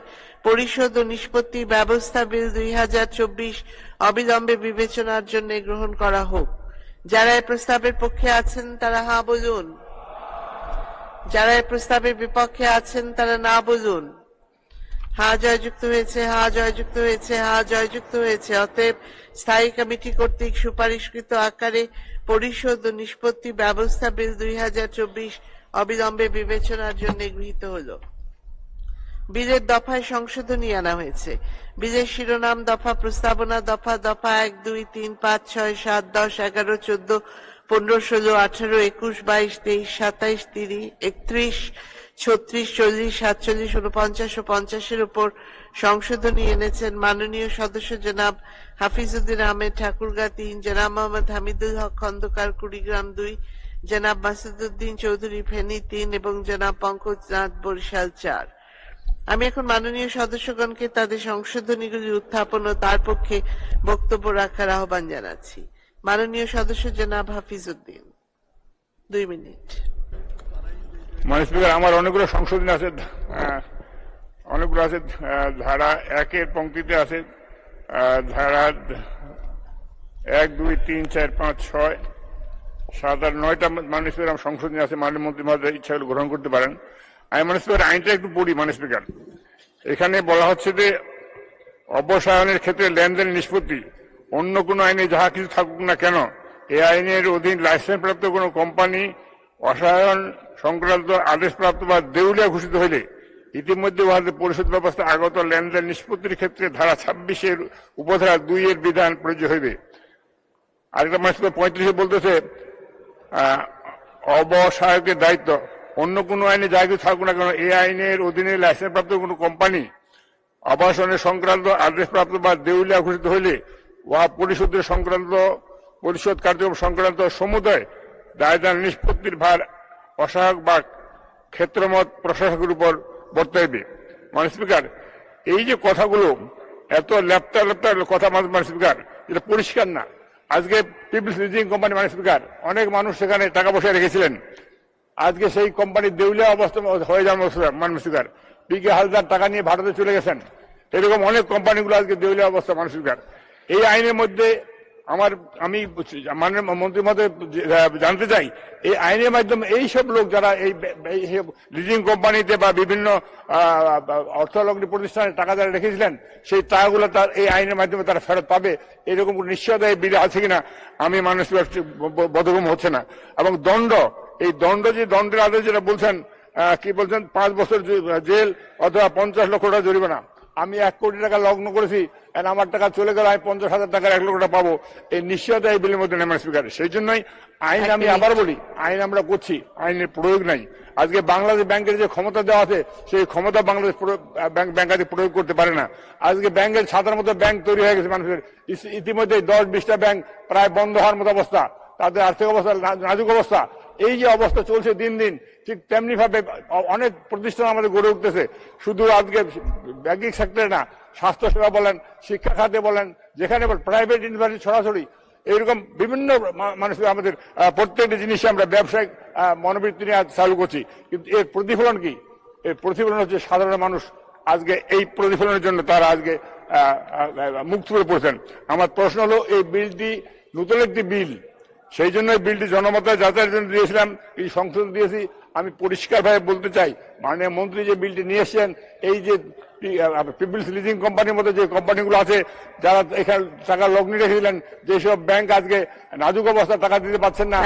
পরিশোধ ও নিষ্পত্তি ব্যবস্থা বিল 2024 অবিলম্বে বিবেচনার জন্য গ্রহণ করা হোক। যারা এই প্রস্তাবের পক্ষে আছেন তারা হা বলুন, যারা এই প্রস্তাবের বিপক্ষে আছেন তারা না বলুন। হা জয়যুক্ত হয়েছে, হা জয়যুক্ত হয়েছে, হা জয়যুক্ত হয়েছে। অতএব স্থায়ী কমিটি কর্তৃক সুপারিশকৃত আকারে পরিশোধ ও নিষ্পত্তি ব্যবস্থা বিল 2024 অবিলম্বে বিবেচনার জন্য গৃহীত হলো। বিলের দফায় সংশোধনী আনা হয়েছে। বিলের শিরোনাম, দফা, প্রস্তাবনা, দফা, দফা 1, 2, 3, 5, 6, 7, 10, 11, 14, 15, 16, 18, 21, 22, 23, 27, 30, 31, 36, 40, 47, 49 ও 50-এর উপর সংশোধনী এনেছেন মাননীয় সদস্য জনাব হাফিজউদ্দিন আহমেদ ঠাকুরগাঁ 3, জনাব মোহাম্মদ হামিদুল হক খন্দকার কুড়িগ্রাম 2, জনাব মাসুদউদ্দিন চৌধুরী ফেনী 3 এবং জনাব পঙ্কজ নাথ বরিশাল 4। আমি এখন মাননীয় সদস্যগণকে তাদের সংশোধনীগুলি উত্থাপন ও তার পক্ষে বক্তব্য রাখার আহ্বান জানাচ্ছি। মাননীয় সদস্য জনাব হাফিজউদ্দিন, 2 মিনিট। মাননীয় স্পিকার, আমার অনেকগুলো সংশোধনী আছে, অনেকগুলো আছে। ধারা 1-এর পংক্তিতে আছে ধারা 1, 2, 3, 4, 5, 6, 7 আর 9টা মাননীয় স্পিকার আমার সংশোধনী আছে। মাননীয় মন্ত্রী মহোদয় ইচ্ছা হলে গ্রহণ করতে পারেন। আমি মাননীয় স্পিকার আইনটা একটু পড়ি। মাননীয় স্পিকার, এখানে বলা হচ্ছে যে অবসায়নের ক্ষেত্রে লেনদেন নিষ্পত্তি অন্য কোনো আইনে যাহা কিছু থাকুক না কেন, এ আইনের অধীন লাইসেন্স প্রাপ্ত কোনো কোম্পানি অসহায়ন সংক্রান্ত আদেশপ্রাপ্ত বা দেউলিয়া ঘোষিত হইলে ইতিমধ্যে উহাদের পরিশোধ ব্যবস্থা আগত লেনদেন নিষ্পত্তির ক্ষেত্রে ধারা 26-এর উপধারা 2-এর বিধান প্রযোজ্য হইবে। আরেকটা মাস 35-এ বলতেছে অবসায়কের দায়িত্ব অন্য কোনো আইনে যা কিছু থাকুক না কেন, এই আইনের অধীনে লাইসেন্স প্রাপ্ত কোনো কোম্পানি আবাসনের সংক্রান্ত আদেশপ্রাপ্ত বা দেউলিয়া ঘোষিত হইলে উহা পরিশোধের সংক্রান্ত পরিশোধ কার্যক্রম সংক্রান্ত সমুদয় দায়দান নিষ্পত্তির ভার অসহায়ক বা ক্ষেত্রমত প্রশাসকের উপর বর্তাইবে। মাননীয় স্পিকার, এই যে কথাগুলো এত ল্যাপটা কথা, মাননীয় স্পিকার, এটা পরিষ্কার না। আজকে পিপলস লিজিং কোম্পানি, মাননীয় স্পিকার, অনেক মানুষ সেখানে টাকা পয়সা রেখেছিলেন। আজকে সেই কোম্পানির দেউলিয়া অবস্থা হয়ে যাওয়ার মাননীয় স্পিকার। পি.কে. হালদার টাকা নিয়ে ভারতে চলে গেছেন। এরকম অনেক কোম্পানিগুলো আজকে দেউলিয়া অবস্থা। মাননীয় স্পিকার, এই আইনের মধ্যে আমি মাননীয় মন্ত্রী মহোদয় জানতে চাই, এই আইনের মাধ্যমে এই সব লোক যারা এই লিজিং কোম্পানিতে বা বিভিন্ন অর্থলগ্নি প্রতিষ্ঠানে টাকা যারা রেখেছিলেন, সেই টাকাগুলো তার এই আইনের মাধ্যমে তারা ফেরত পাবে, এরকম নিশ্চয়তা এই বিলে আছে কিনা আমি মাননীয় স্পিকার বোধগম্য হচ্ছে না। এবং দণ্ড, এই দণ্ড যে দণ্ডের আদেশ যেটা বলছেন, কি বলছেন, 5 বছর জেল অথবা 50 লক্ষ টাকা জরিমানা। আমি 1 কোটি টাকা লগ্ন করেছি, আমার টাকা চলে গেল, আমি 50,000 টাকার 1 লক্ষ টাকা পাবো, এই নিশ্চয়তা এই বিলের মধ্যে নেই। স্পিকার, সেই জন্যই আইন, আমি আবার বলি, আইন আমরা করছি, আইনের প্রয়োগ নাই। আজকে বাংলাদেশ ব্যাংকের যে ক্ষমতা দেওয়া আছে, সেই ক্ষমতা বাংলাদেশ ব্যাংক আজকে প্রয়োগ করতে পারে না। আজকে ব্যাংকের ছাতার মতো ব্যাংক তৈরি হয়ে গেছে মানুষের। ইতিমধ্যে 10-20টা ব্যাংক প্রায় বন্ধ হওয়ার মতো অবস্থা, তাদের আর্থিক অবস্থা নাজুক অবস্থা। এই যে অবস্থা চলছে দিন দিন, ঠিক তেমনি ভাবে অনেক প্রতিষ্ঠান আমাদের গড়ে উঠতেছে। শুধু আজকে ব্যাংকিং সেক্টরে না, স্বাস্থ্য সেবা বলেন, শিক্ষা খাতে বলেন, যেখানে প্রাইভেট ইউনিভার্সিটি ছড়াছড়ি, এরকম বিভিন্ন মানুষের আমাদের প্রত্যেকটি জিনিসে আমরা ব্যবসায়িক মনোবৃত্তি নিয়ে চালু করছি। কিন্তু এর প্রতিফলন কি? এর প্রতিফলন হচ্ছে সাধারণ মানুষ আজকে এই প্রতিফলনের জন্য তারা আজকে মুখ তুলে পড়ছেন। আমার প্রশ্ন হলো, এই বিলটি নতুন একটি বিল, সেই জন্য এই বিলটি জনমত যাচাইয়ের জন্য দিয়েছিলাম, এই সংশোধন দিয়েছি। আমি পরিষ্কারভাবে বলতে চাই, মাননীয় মন্ত্রী যে বিলটি নিয়ে এসছেন, এই যে পিপলস লিজিং কোম্পানির মধ্যে যে কোম্পানিগুলো আছে, যারা এখানে টাকা লগ্নি রেখেছিলেন, যেসব ব্যাংক আজকে নাজুক অবস্থা টাকা দিতে পারছেন না,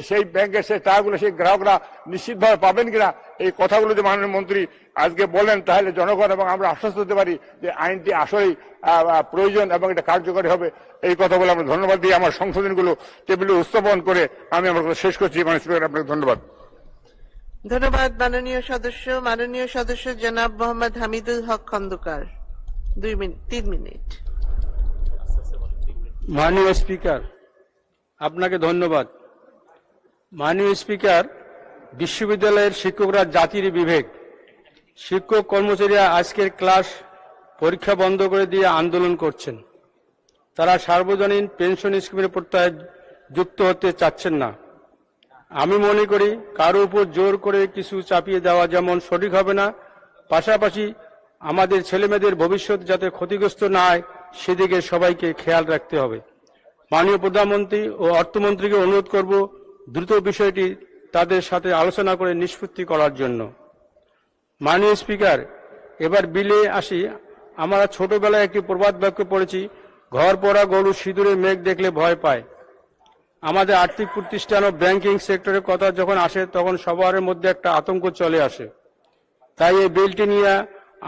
সেই ব্যাংকের সেই টাকাগুলো সেই গ্রাহকরা নিশ্চিতভাবে পাবেন কিনা, এই কথাগুলো যে মাননীয় মন্ত্রী আজকে বলেন, তাহলে জনগণ এবং আমরা আশ্বস্ত হতে পারি যে আইনটি আসলেই প্রয়োজন এবং এটা কার্যকরী হবে। এই কথা বলে আমরা ধন্যবাদ দিয়ে আমার সংশোধনগুলো টেবিলে উপস্থাপন করে আমি আমার কথা শেষ করছি। মাননীয় স্পিকার, আপনাকে ধন্যবাদ। ধন্যবাদ মাননীয় সদস্য জনাব মোহাম্মদ হামিদুল হক খন্দকার 3 মিনিট। মাননীয় স্পিকার, আপনাকে ধন্যবাদ। মাননীয় স্পিকার, বিশ্ববিদ্যালয়ের শিক্ষকরা জাতির বিবেক। শিক্ষক কর্মচারীরা আজকের ক্লাস পরীক্ষা বন্ধ করে দিয়ে আন্দোলন করছেন। তারা সার্বজনীন পেনশন স্কিমের প্রত্যয়ে যুক্ত হতে চাচ্ছেন না। আমি মনে করি কারো উপর জোর করে কিছু চাপিয়ে দেওয়া যেমন সঠিক হবে না, পাশাপাশি আমাদের ছেলেমেয়েদের ভবিষ্যৎ যাতে ক্ষতিগ্রস্ত না হয় সেদিকে সবাইকে খেয়াল রাখতে হবে। মাননীয় প্রধানমন্ত্রী ও অর্থমন্ত্রীকে অনুরোধ করব দ্রুত বিষয়টি তাদের সাথে আলোচনা করে নিষ্পত্তি করার জন্য। মাননীয় স্পিকার, এবার বিলে আসি। আমরা ছোটবেলায় একটি প্রবাদ বাক্য পড়েছি, ঘর পড়া গরু সিঁদুরে মেঘ দেখলে ভয় পায়। আমাদের আর্থিক প্রতিষ্ঠান ও ব্যাংকিং সেক্টরের কথা যখন আসে তখন সবার মধ্যে একটা আতঙ্ক চলে আসে। তাই এই বিলটি নিয়ে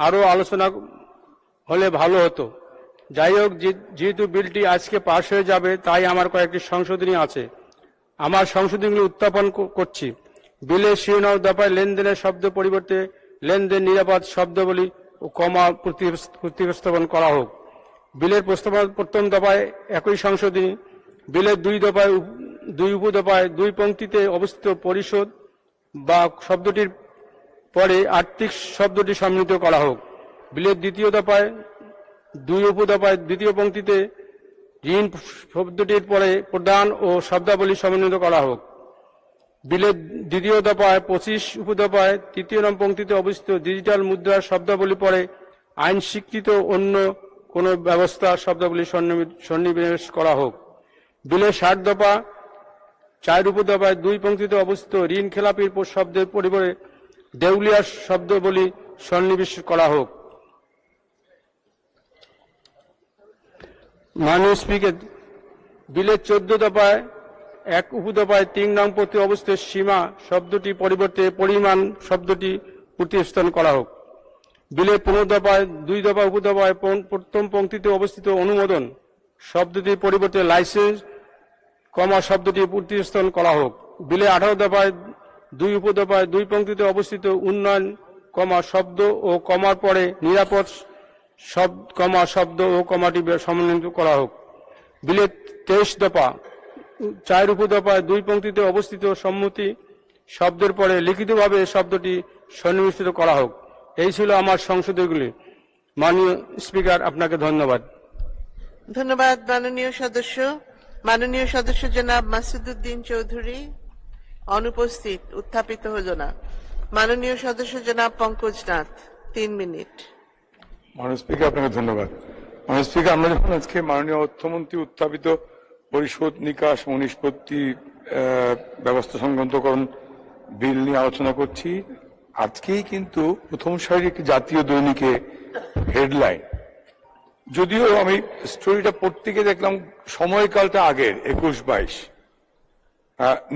আরো আলোচনা হলে ভালো হতো। যাই হোক, যেহেতু বিলটি আজকে পাশ হয়ে যাবে তাই আমার কয়েকটি সংশোধনী আছে। আমার সংশোধনীগুলি উত্থাপন করছি। বিলের শিরোনাম দফায় লেনদেনের শব্দ পরিবর্তে লেনদেন নিরাপদ শব্দাবলী ও কমা প্রতিস্থাপন করা হোক। বিলের প্রথম দফায় একই সংশোধনী। বিলের 2 উপদফায় 2 পংক্তিতে অবস্থিত পরিশোধ বা শব্দটির পরে আর্থিক শব্দটি সম্মিলিত করা হোক। বিলের 2য় দফায় 2 উপদফায় 2য় পংক্তিতে ঋণ শব্দটির পরে প্রদান ও শব্দাবলী সমন্বিত করা হোক। বিলের 2য় দফায় 25 উপদফায় 3য় নং পংক্তিতে অবস্থিত ডিজিটাল মুদ্রার শব্দাবলী পরে আইন স্বীকৃত অন্য কোন ব্যবস্থা শব্দাবলী সন্নিবেশ করা হোক। বিলের 60 দফা 4 উপদফায় 2 পংক্তিতে অবস্থিত ঋণ খেলাপির শব্দের পরিবর্তে দেউলিয়া শব্দাবলী সন্নিবেশ করা হোক। মাননীয় স্পিকার, বিলের 14 দফায় 1 উপদফায় 3 নং পংক্তিতে অবস্থিত সীমা শব্দটি পরিবর্তে পরিমাণ শব্দটি প্রতিস্থাপন করা হোক। বিলের 15 দফায় 2 দফা উপদফায় প্রথম পংক্তিতে অবস্থিত অনুমোদন শব্দটির পরিবর্তে লাইসেন্স কমা শব্দটি প্রতিস্থাপন করা হোক। বিলে 18 দফায় 2 উপদফায় 2 পংক্তিতে অবস্থিত উন্নয়ন কমা শব্দ ও কমার পরে নিরাপদ কমা শব্দ ও কমাটি সমন্বিত করা হোক। বিলে 23 দফা 4 উপদফায় 2 পংক্তিতে অবস্থিত সম্মতি শব্দের পরে লিখিতভাবে শব্দটি সন্নিবেশিত করা হোক। এই ছিল আমার সংশোধনীগুলি। মাননীয় স্পিকার, আপনাকে ধন্যবাদ। ধন্যবাদ মাননীয় সদস্য জনাব মাসুদউদ্দিন চৌধুরী অনুপস্থিত, উত্থাপিত হল না। মাননীয় সদস্য জনাব পঙ্কজ নাথ 3 মিনিট। মাননীয় স্পিকার, আপনাকে ধন্যবাদ। মাননীয় স্পিকার, আমরা যখন আজকে মাননীয় অর্থমন্ত্রী উত্থাপিত পরিশোধ নিকাশ ও নিষ্পত্তি ব্যবস্থা সংক্রান্তকরণ বিল নিয়ে আলোচনা করছি, আজকেই কিন্তু প্রথম সারির একটি জাতীয় দৈনিকে হেডলাইন, যদিও আমি স্টোরিটা পড়তে গিয়ে দেখলাম সময়কালটা আগের 21-22,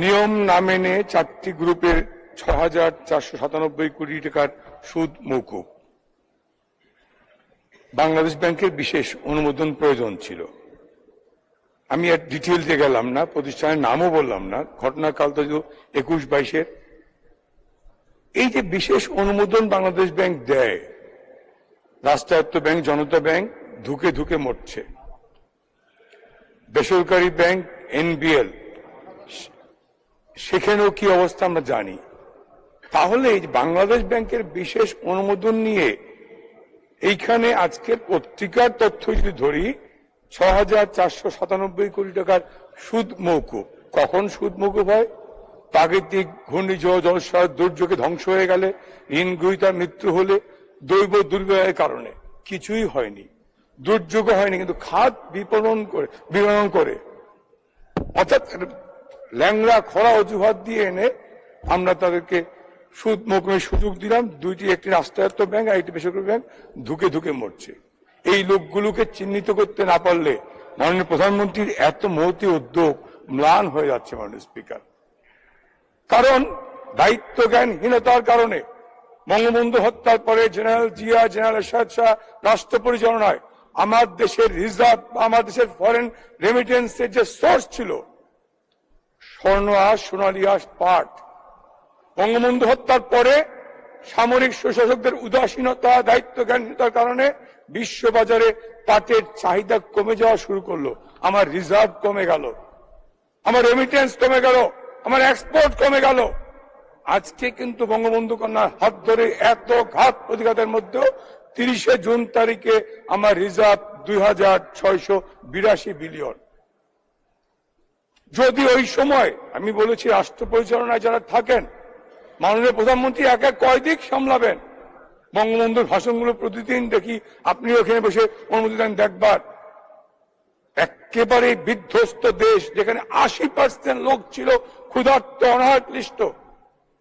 নিয়ম না মেনে 4টি গ্রুপের 6,497 কোটি টাকার সুদ মওকুফ। বাংলাদেশ ব্যাংকের বিশেষ অনুমোদন প্রয়োজন ছিল। আমি আর ডিটেল দিয়ে গেলাম না, প্রতিষ্ঠানের নামও বললাম না, ঘটনাকালটা 21-22-এর। এই যে বিশেষ অনুমোদন বাংলাদেশ ব্যাংক দেয়, রাষ্ট্রায়ত্ত ব্যাংক জনতা ব্যাংক ধুকে ধুকে মরছে। বেসরকারি ব্যাংক এনবিএল, সেখানেও কি অবস্থা আমরা জানি। তাহলে এই বাংলাদেশ ব্যাংকের বিশেষ অনুমোদন নিয়ে এইখানে আজকের পত্রিকার তথ্য যদি ধরি, 6,497 কোটি টাকার সুদ মওকুফ। কখন সুদ মওকুফ হয়? প্রাকৃতিক ঘূর্ণিঝড়, জলস্রোত, দুর্যোগে ধ্বংস হয়ে গেলে, ঋণ গ্রহীতার মৃত্যু হলে, দৈব দুর্ব্যয়ের কারণে। কিছুই হয়নি, দুর্যোগ হয়নি, কিন্তু খাত বিপণন করে অর্থাৎ ল্যাংড়া খরা অজুহাত দিয়ে এনে আমরা তাদেরকে সুদ মওকুফের সুযোগ দিলাম। একটি রাষ্ট্রায়ত্ত ব্যাংক আর একটি বেসরকারি ব্যাংক ধুকে ধুকে মরছে। এই লোকগুলোকে চিহ্নিত করতে না পারলে মাননীয় প্রধানমন্ত্রীর এত মহতী উদ্যোগ ম্লান হয়ে যাচ্ছে। মাননীয় স্পিকার, কারণ দায়িত্ব জ্ঞানহীনতার কারণে বঙ্গবন্ধু হত্যার পরে জেনারেল জিয়া, জেনারেল এরশাদ শাহ রাষ্ট্র পরিচালনায় আমার দেশের রিজার্ভ, আমার দেশের ফরেন রেমিটেন্সের যে সোর্স ছিল, স্বর্ণ আঁশ, সোনালী আঁশ, পাট, বঙ্গবন্ধু হত্যার পরে সামরিক শাসকদের উদাসীনতা, দায়িত্ব জ্ঞানহীনতার কারণে বিশ্ববাজারে পাটের চাহিদা কমে যাওয়া শুরু করলো। আমার রিজার্ভ কমে গেল, আমার রেমিটেন্স কমে গেল, আমার এক্সপোর্ট কমে গেল। আজকে কিন্তু বঙ্গবন্ধু কন্যার হাত ধরে এত ঘাত প্রতিঘাতের মধ্যেও 30শে জুন তারিখে আমার রিজার্ভ 2682 বিলিয়ন। যদি ওই সময় আমি বলেছি রাষ্ট্র পরিচালনায় যারা থাকেন, মাননীয় প্রধানমন্ত্রী এক এক কয় দিক সামলাবেন। বঙ্গবন্ধুর ভাষণগুলো প্রতিদিন দেখি, আপনি ওখানে বসে অনুমতি দেন দেখবার। একেবারে বিধ্বস্ত দেশ, যেখানে 80% লোক ছিল ক্ষুধার্ত, অনাহার ক্লিষ্ট,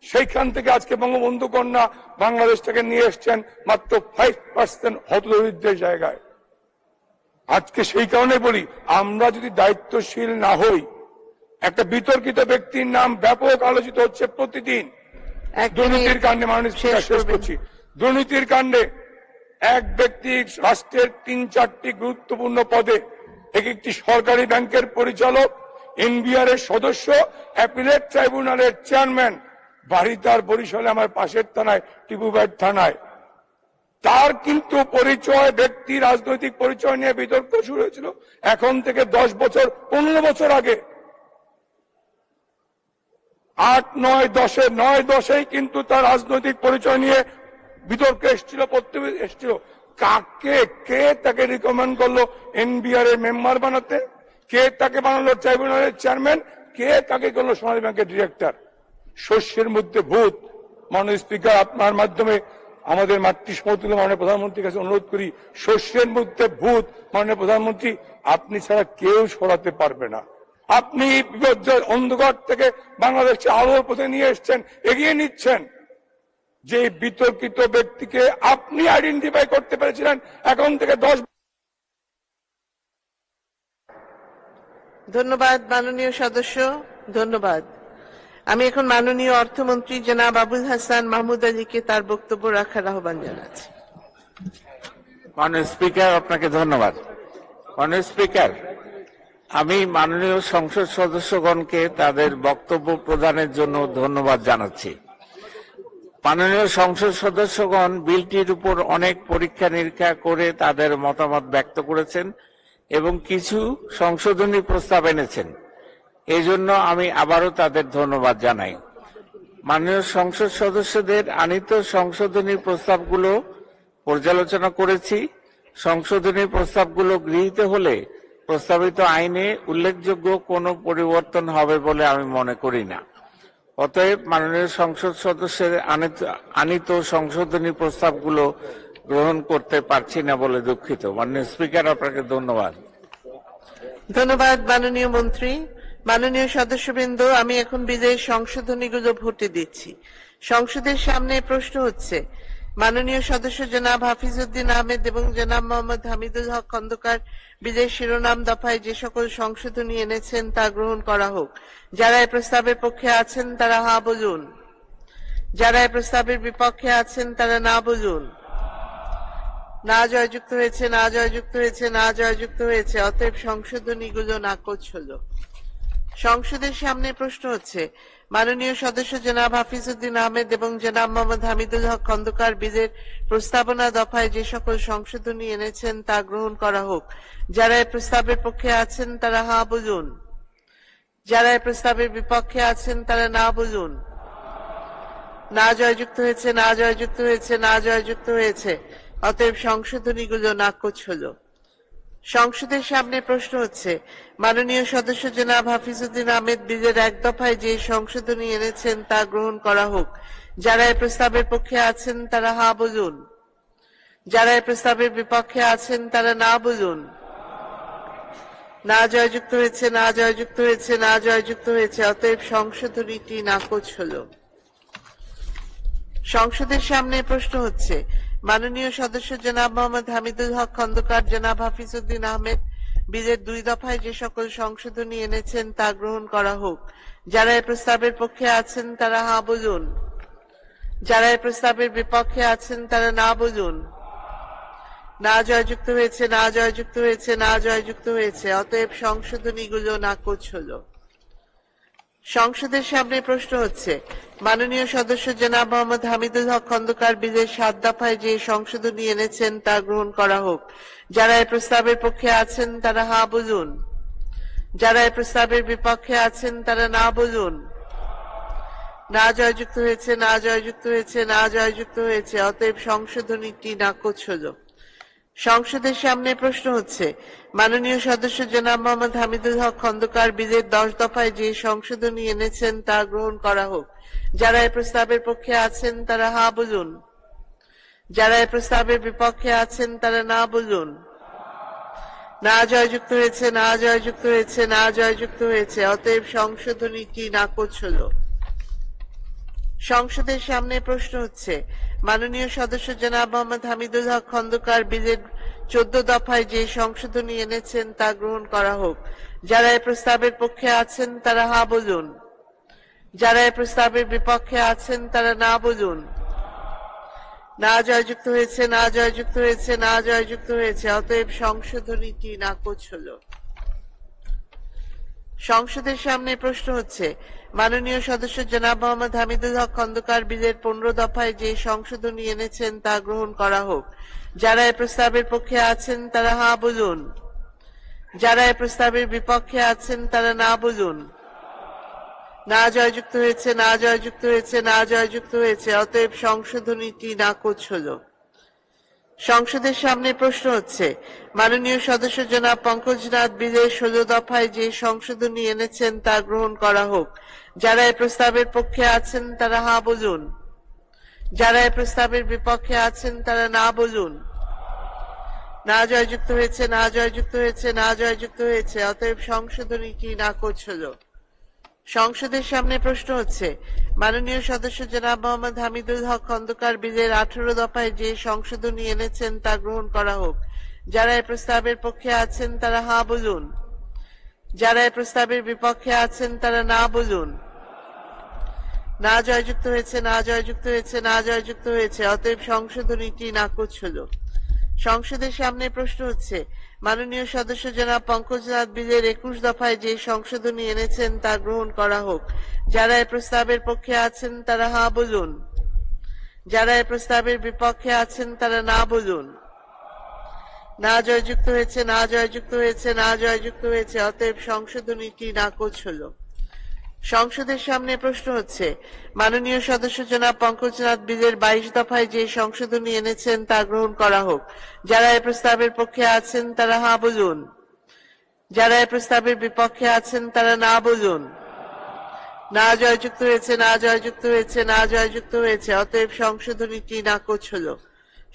সেইখান থেকে আজকে বঙ্গবন্ধু কন্যা বাংলাদেশটাকে নিয়ে এসছেন মাত্র 5% হতদরিদ্রের জায়গায়। আজকে সেই কারণে বলি, আমরা যদি দায়িত্বশীল না হই, একটা বিতর্কিত ব্যক্তির নাম ব্যাপক আলোচিত হচ্ছে প্রতিদিন দুর্নীতির কাণ্ডে। মাননীয় স্পিকার, শেষ করছি। দুর্নীতির কাণ্ডে এক ব্যক্তি রাষ্ট্রের 3-4টি গুরুত্বপূর্ণ পদে, একটি সরকারি ব্যাংকের পরিচালক, এনবিআর এর সদস্য, অ্যাপিলেট ট্রাইব্যুনালের চেয়ারম্যান, বাড়ি তার বরিশালে আমার পাশের থানায়, টিপুবাইট থানায়। তার কিন্তু পরিচয়, ব্যক্তি রাজনৈতিক পরিচয় নিয়ে বিতর্ক শুরু হয়েছিল এখন থেকে 10 বছর 15 বছর আগে। 8-9-10 কিন্তু তার রাজনৈতিক পরিচয় নিয়ে বিতর্ক এসেছিল, প্রত্যেক এসেছিল। কে তাকে রিকমেন্ড করলো এনবিআর এর মেম্বার বানাতে, কে তাকে বানালো ট্রাইব্যুনালের চেয়ারম্যান, কে তাকে করলো সোনালী ব্যাংকের ডিরেক্টর। শস্যের মধ্যে ভূত। মাননীয় স্পিকার, আপনার মাধ্যমে আমাদের মাতৃ সমতুল্য মাননীয় প্রধানমন্ত্রীর কাছে অনুরোধ করি, শস্যের মধ্যে ভূত মাননীয় প্রধানমন্ত্রী আপনি ছাড়া কেউ সরাতে পারবে না। আপনি বিপর্যয় অন্ধকার থেকে বাংলাদেশকে আলোর পথে নিয়ে এসছেন, এগিয়ে নিচ্ছেন। যে বিতর্কিত ব্যক্তিকে আপনি আইডেন্টিফাই করতে পেরেছিলেন এখন থেকে 10। ধন্যবাদ মাননীয় সদস্য, ধন্যবাদ। আমি এখন মাননীয় অর্থমন্ত্রী জনাব আবুল হাসান মাহমুদ আলীকে তার বক্তব্য রাখার আহ্বান জানাচ্ছি। মাননীয় স্পিকার, আপনাকে ধন্যবাদ। মাননীয় স্পিকার, আমি মাননীয় সংসদ সদস্যগণকে তাদের বক্তব্য প্রদানের জন্য ধন্যবাদ জানাচ্ছি। মাননীয় সংসদ সদস্যগণ বিলটির উপর অনেক পরীক্ষা নিরীক্ষা করে তাদের মতামত ব্যক্ত করেছেন এবং কিছু সংশোধনী প্রস্তাব এনেছেন। এই জন্য আমি আবারও তাদের ধন্যবাদ জানাই। মাননীয় সংসদ সদস্যদের আনিত সংশোধনী প্রস্তাবগুলো পর্যালোচনা করেছি। সংশোধনী প্রস্তাবগুলো গৃহীত হলে প্রস্তাবিত আইনে উল্লেখযোগ্য কোনো পরিবর্তন হবে বলে আমি মনে করি না। অতএব মাননীয় সংসদ সদস্যের আনিত সংশোধনী প্রস্তাবগুলো গ্রহণ করতে পারছি না বলে দুঃখিত। মাননীয় স্পিকার, আপনাকে ধন্যবাদ। ধন্যবাদ মাননীয় মন্ত্রী। মাননীয় সদস্যবৃন্দ, আমি এখন বিলের সংশোধনীগুলো ভোটে দিচ্ছি। সংসদের সামনে প্রশ্ন হচ্ছে, মাননীয় সদস্য জনাব হাফিজউদ্দিন আহমেদ এবং জনাব মোহাম্মদ হামিদুল হক খন্দকার বিলের শিরোনাম দফায় যে সকল সংশোধনী এনেছেন তা গ্রহণ করা হোক। যারা এই প্রস্তাবের পক্ষে আছেন তারা হা বলুন। যারা এই প্রস্তাবের বিপক্ষে আছেন তারা না বলুন। না জয়যুক্ত হয়েছে, না জয়যুক্ত হয়েছে, না জয়যুক্ত হয়েছে। অতএব সংশোধনীগুলো নাকচ হলো। সংসদের সামনে প্রশ্ন হচ্ছে, মাননীয় সদস্য জনাব হাফিজউদ্দিন আহমেদ এবং জনাব মোহাম্মদ হামিদুল হক খন্দকার বিলের প্রস্তাবনা দফায় যে সকল সংশোধনী এনেছেন তা গ্রহণ করা হোক। যারা এই প্রস্তাবের পক্ষে আছেন তারা হা বলুন। যারা এই প্রস্তাবের বিপক্ষে আছেন তারা না বলুন। না জয়যুক্ত হয়েছে, না জয়যুক্ত হয়েছে, না জয়যুক্ত হয়েছে। অতএব সংশোধনীগুলো নাকচ হলো। সংসদের সামনে প্রশ্ন হচ্ছে, মাননীয় সদস্য জনাব হাফিজউদ্দিন আহমেদ বিলের এক দফায় যে সংশোধনী এনেছেন তা গ্রহণ করা হোক। যারা এই প্রস্তাবের পক্ষে আছেন তারা হা বলুন। যারা এই প্রস্তাবের বিপক্ষে আছেন তারা না বলুন। না জয়যুক্ত হয়েছে, না জয়যুক্ত হয়েছে, না জয়যুক্ত হয়েছে। অতএব সংশোধনীটি নাকচ হলো। সংসদের সামনে প্রশ্ন হচ্ছে, মাননীয় সদস্য জনাব মোহাম্মদ হামিদুল হক খন্দকার জনাব হাফিজউদ্দিন আহমেদ বিলের 2 দফায় যে সকল সংশোধনী এনেছেন তা গ্রহণ করা হোক। যারা এই প্রস্তাবের পক্ষে আছেন তারা হা বলুন। যারা এই প্রস্তাবের বিপক্ষে আছেন তারা না বলুন। না জয়যুক্ত হয়েছে, না জয়যুক্ত হয়েছে, না জয়যুক্ত হয়েছে। অতএব সংশোধনীগুলো নাকচ হলো। সংসদের সামনে প্রশ্ন হচ্ছে, মাননীয় সদস্য জনাব মোহাম্মদ হামিদুল হক খন্দকার বিলের 7 দফায় যে সংশোধনী এনেছেন তা গ্রহণ করা হোক। যারা এই প্রস্তাবের পক্ষে আছেন তারা হা বুঝুন, যারা এই প্রস্তাবের বিপক্ষে আছেন তারা না বুঝুন। না জয়যুক্ত হয়েছে, না জয়যুক্ত হয়েছে, না জয়যুক্ত হয়েছে। অতএব সংশোধনীটি নাকচ হলো। সংসদের সামনে প্রশ্ন হচ্ছে, মাননীয় সদস্য জনাব মোহাম্মদ হামিদুল হক খন্দকার বিলের 10 দফায় যে সংশোধনী এনেছেন তা গ্রহণ করা হোক। যারা এই প্রস্তাবের পক্ষে আছেন তারা হা বুঝুন, যারা এই প্রস্তাবের বিপক্ষে আছেন তারা না বুঝুন। না জয়যুক্ত হয়েছে, না জয়যুক্ত হয়েছে, না জয়যুক্ত হয়েছে। অতএব সংশোধনীটি নাকচ হলো। সংসদের সামনে প্রশ্ন হচ্ছে, মাননীয় সদস্য জনাব মোহাম্মদ হামিদুল হক খন্দকার বিলের 14 দফায় যে সংশোধনী এনেছেন তা গ্রহণ করা হোক। যারা এই প্রস্তাবের পক্ষে আছেন তারা হা বুঝুন, যারা এই প্রস্তাবের বিপক্ষে আছেন তারা না বুঝুন। না জয়যুক্ত হয়েছে, না জয়যুক্ত হয়েছে, না জয়যুক্ত হয়েছে। অতএব সংশোধনীটি নাকচ হলো। সংসদের সামনে প্রশ্ন হচ্ছে, মাননীয় সদস্য জনাব মোহাম্মদ হামিদুল হক খন্দকার বিলের 15 দফায় যে সংশোধনী এনেছেন তা গ্রহণ করা হোক। যারা এই প্রস্তাবের পক্ষে আছেন তারা হা বুঝুন, যারা এই প্রস্তাবের বিপক্ষে আছেন তারা না বুঝুন। না জয়যুক্ত হয়েছে, না জয়যুক্ত হয়েছে, না জয়যুক্ত হয়েছে। অতএব সংশোধনীটি নাকচ হলো। সংসদের সামনে প্রশ্ন হচ্ছে, মাননীয় সদস্য জনাব পঙ্কজনাথ বিলের 16 দফায় যে সংশোধনী এনেছেন তা গ্রহণ করা হোক। যারা এই প্রস্তাবের পক্ষে আছেন তারা হা বুঝুন, যারা এই প্রস্তাবের বিপক্ষে আছেন তারা না বুঝুন। না জয়যুক্ত হয়েছে, না জয়যুক্ত হয়েছে, না জয়যুক্ত হয়েছে। অতএব সংশোধনীটি নাকচ হলো। সংসদের সামনে প্রশ্ন হচ্ছে, মাননীয় সদস্য জনাব মোহাম্মদ হামিদুল হক খন্দকার বিলের 18 দফায় যে সংশোধনী এনেছেন তা গ্রহণ করা হোক। যারা এই প্রস্তাবের পক্ষে আছেন তারা হা বুঝুন, যারা এই প্রস্তাবের বিপক্ষে আছেন তারা না বুঝুন। না জয়যুক্ত হয়েছে, না জয়যুক্ত হয়েছে, না জয়যুক্ত হয়েছে। অতএব সংশোধনীটি নাকচ হলো। সংসদের সামনে প্রশ্ন হচ্ছে, মাননীয় সদস্য জনাব পঙ্কজনাথ বিলের 21 দফায় যে সংশোধনী এনেছেন তা গ্রহণ করা হোক। যারা এই প্রস্তাবের পক্ষে আছেন তারা হা বুঝুন, যারা এই প্রস্তাবের বিপক্ষে আছেন তারা না বুঝুন। না জয়যুক্ত হয়েছে, না জয়যুক্ত হয়েছে, না জয়যুক্ত হয়েছে। অতএব সংশোধনীটি নাকচ হলো। সংসদের সামনে প্রশ্ন হচ্ছে, মাননীয় সদস্য জনাব পঙ্কজনাথ বিলের 22 দফায় যে সংশোধনী এনেছেন তা গ্রহণ করা হোক। যারা এই প্রস্তাবের পক্ষে আছেন তারা হা বুঝুন, যারা এই প্রস্তাবের বিপক্ষে আছেন তারা না বুঝুন। না জয়যুক্ত হয়েছে, না জয়যুক্ত হয়েছে, না জয়যুক্ত হয়েছে। অতএব সংশোধনীটি নাকচ হলো।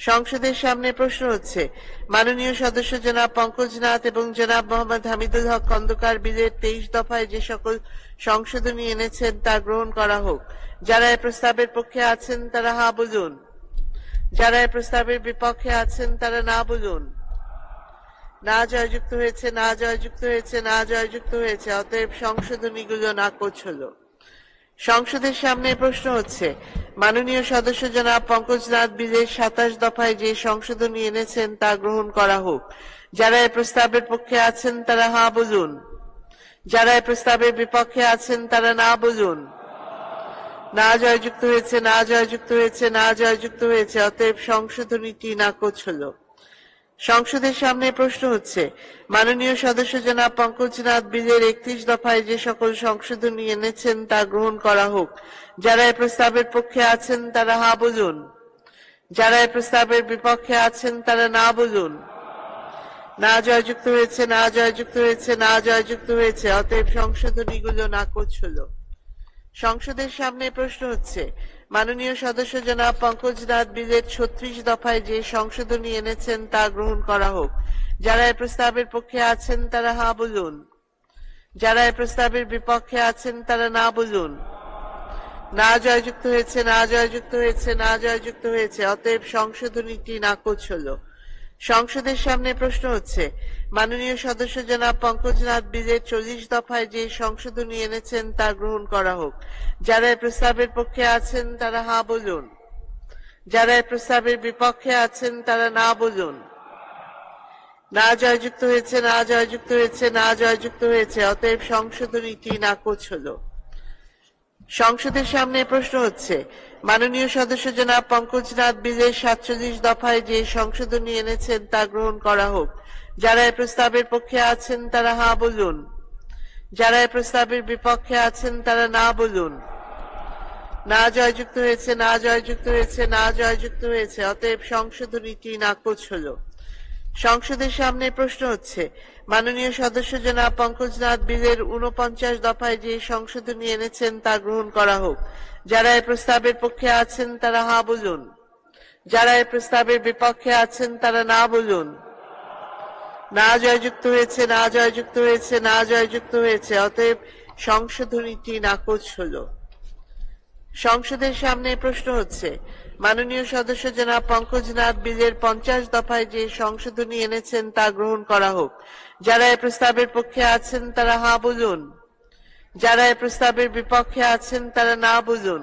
সংসদের সামনে প্রশ্ন হচ্ছে, মাননীয় সদস্য জনাব পঙ্কজনাথ এবং জনাব মোহাম্মদ হামিদুল হক খন্দকার বিলের 23 দফায় যে সকল সংশোধনী এনেছেন তা গ্রহণ করা হোক। যারা এই প্রস্তাবের পক্ষে আছেন তারা হা বুঝুন, যারা এই প্রস্তাবের বিপক্ষে আছেন তারা না বুঝুন। না জয়যুক্ত হয়েছে, না জয়যুক্ত হয়েছে, না জয়যুক্ত হয়েছে। অতএব সংশোধনীগুলো নাকচ হলো। সংসদের সামনে প্রশ্ন হচ্ছে, মাননীয় সদস্য জনাব পঙ্কজনাথ বিলের 27 দফায় যে সংশোধনী এনেছেন তা গ্রহণ করা হোক। যারা এই প্রস্তাবের পক্ষে আছেন তারা হা বুঝুন, যারা এই প্রস্তাবের বিপক্ষে আছেন তারা না বুঝুন। না জয়যুক্ত হয়েছে, না জয়যুক্ত হয়েছে, না জয়যুক্ত হয়েছে। অতএব সংশোধনীটি নাকচ হলো। সংসদের সামনে প্রশ্ন হচ্ছে, মাননীয় সদস্য জনাব পঙ্কজনাথ বিলের 31 দফায় যে সকল সংশোধনী এনেছেন তা গ্রহণ করা হোক। যারা এই প্রস্তাবের পক্ষে আছেন তারা হা বুঝুন, যারা এই প্রস্তাবের বিপক্ষে আছেন তারা না বুঝুন। না জয়যুক্ত হয়েছে, না জয়যুক্ত হয়েছে, না জয়যুক্ত হয়েছে। অতএব সংশোধনীগুলো নাকচ হলো। সংসদের সামনে প্রশ্ন হচ্ছে, মাননীয় সদস্য জনাব পঙ্কজনাথ বিলের 36 দফায় যে সংশোধনী এনেছেন তা গ্রহণ করা হোক। যারা এই প্রস্তাবের পক্ষে আছেন তারা হা বুঝুন, যারা এই প্রস্তাবের বিপক্ষে আছেন তারা না বুঝুন। না জয়যুক্ত হয়েছে, না জয়যুক্ত হয়েছে, না জয়যুক্ত হয়েছে। অতএব সংশোধনীটি নাকচ হলো। সংসদের সামনে প্রশ্ন হচ্ছে, মাননীয় সদস্য জনাব পঙ্কজনাথ বিলের 40 দফায় যে সংশোধনী এনেছেন তা গ্রহণ করা হোক। যারা এই প্রস্তাবের পক্ষে আছেন তারা হা বলুন, যারা এই প্রস্তাবের বিপক্ষে আছেন তারা না বলুন। না জয়যুক্ত হয়েছে, না জয়যুক্ত হয়েছে, না জয়যুক্ত হয়েছে। অতএব সংশোধনীটি নাকচ হলো। সংসদের সামনে প্রশ্ন হচ্ছে, মাননীয় সদস্য জনাব পঙ্কজনাথ বিলের 47 দফায় যে সংশোধনী এনেছেন তা গ্রহণ করা হোক। যারা এই প্রস্তাবের পক্ষে আছেন তারা হ্যাঁ বলুন, যারা এই প্রস্তাবের বিপক্ষে আছেন তারা না বলুন। না জয়যুক্ত হয়েছে, না জয়যুক্ত হয়েছে, না জয়যুক্ত হয়েছে। অতএব সংশোধনীটি নাকচ হলো। সংসদের সামনে প্রশ্ন হচ্ছে, মাননীয় সদস্য জনাব পঙ্কজনাথ বিলের 49 দফায় যে সংশোধনী এনেছেন তা গ্রহণ করা হোক। যারা এই প্রস্তাবের পক্ষে আছেন তারা হ্যাঁ বলুন, যারা এই প্রস্তাবের বিপক্ষে আছেন তারা না বলুন। না জয়যুক্ত হয়েছে, না জয়যুক্ত হয়েছে, না জয়যুক্ত হয়েছে। অতএব সংশোধনীটি নাকচ হলো। সংসদের সামনে প্রশ্ন হচ্ছে, মাননীয় সদস্য জনাব পঙ্কজনাথ বিলের 50 দফায় যে সংশোধনী এনেছেন তা গ্রহণ করা হোক। যারা এই প্রস্তাবের পক্ষে আছেন তারা হ্যাঁ বলুন, যারা এই প্রস্তাবের বিপক্ষে আছেন তারা না বলুন।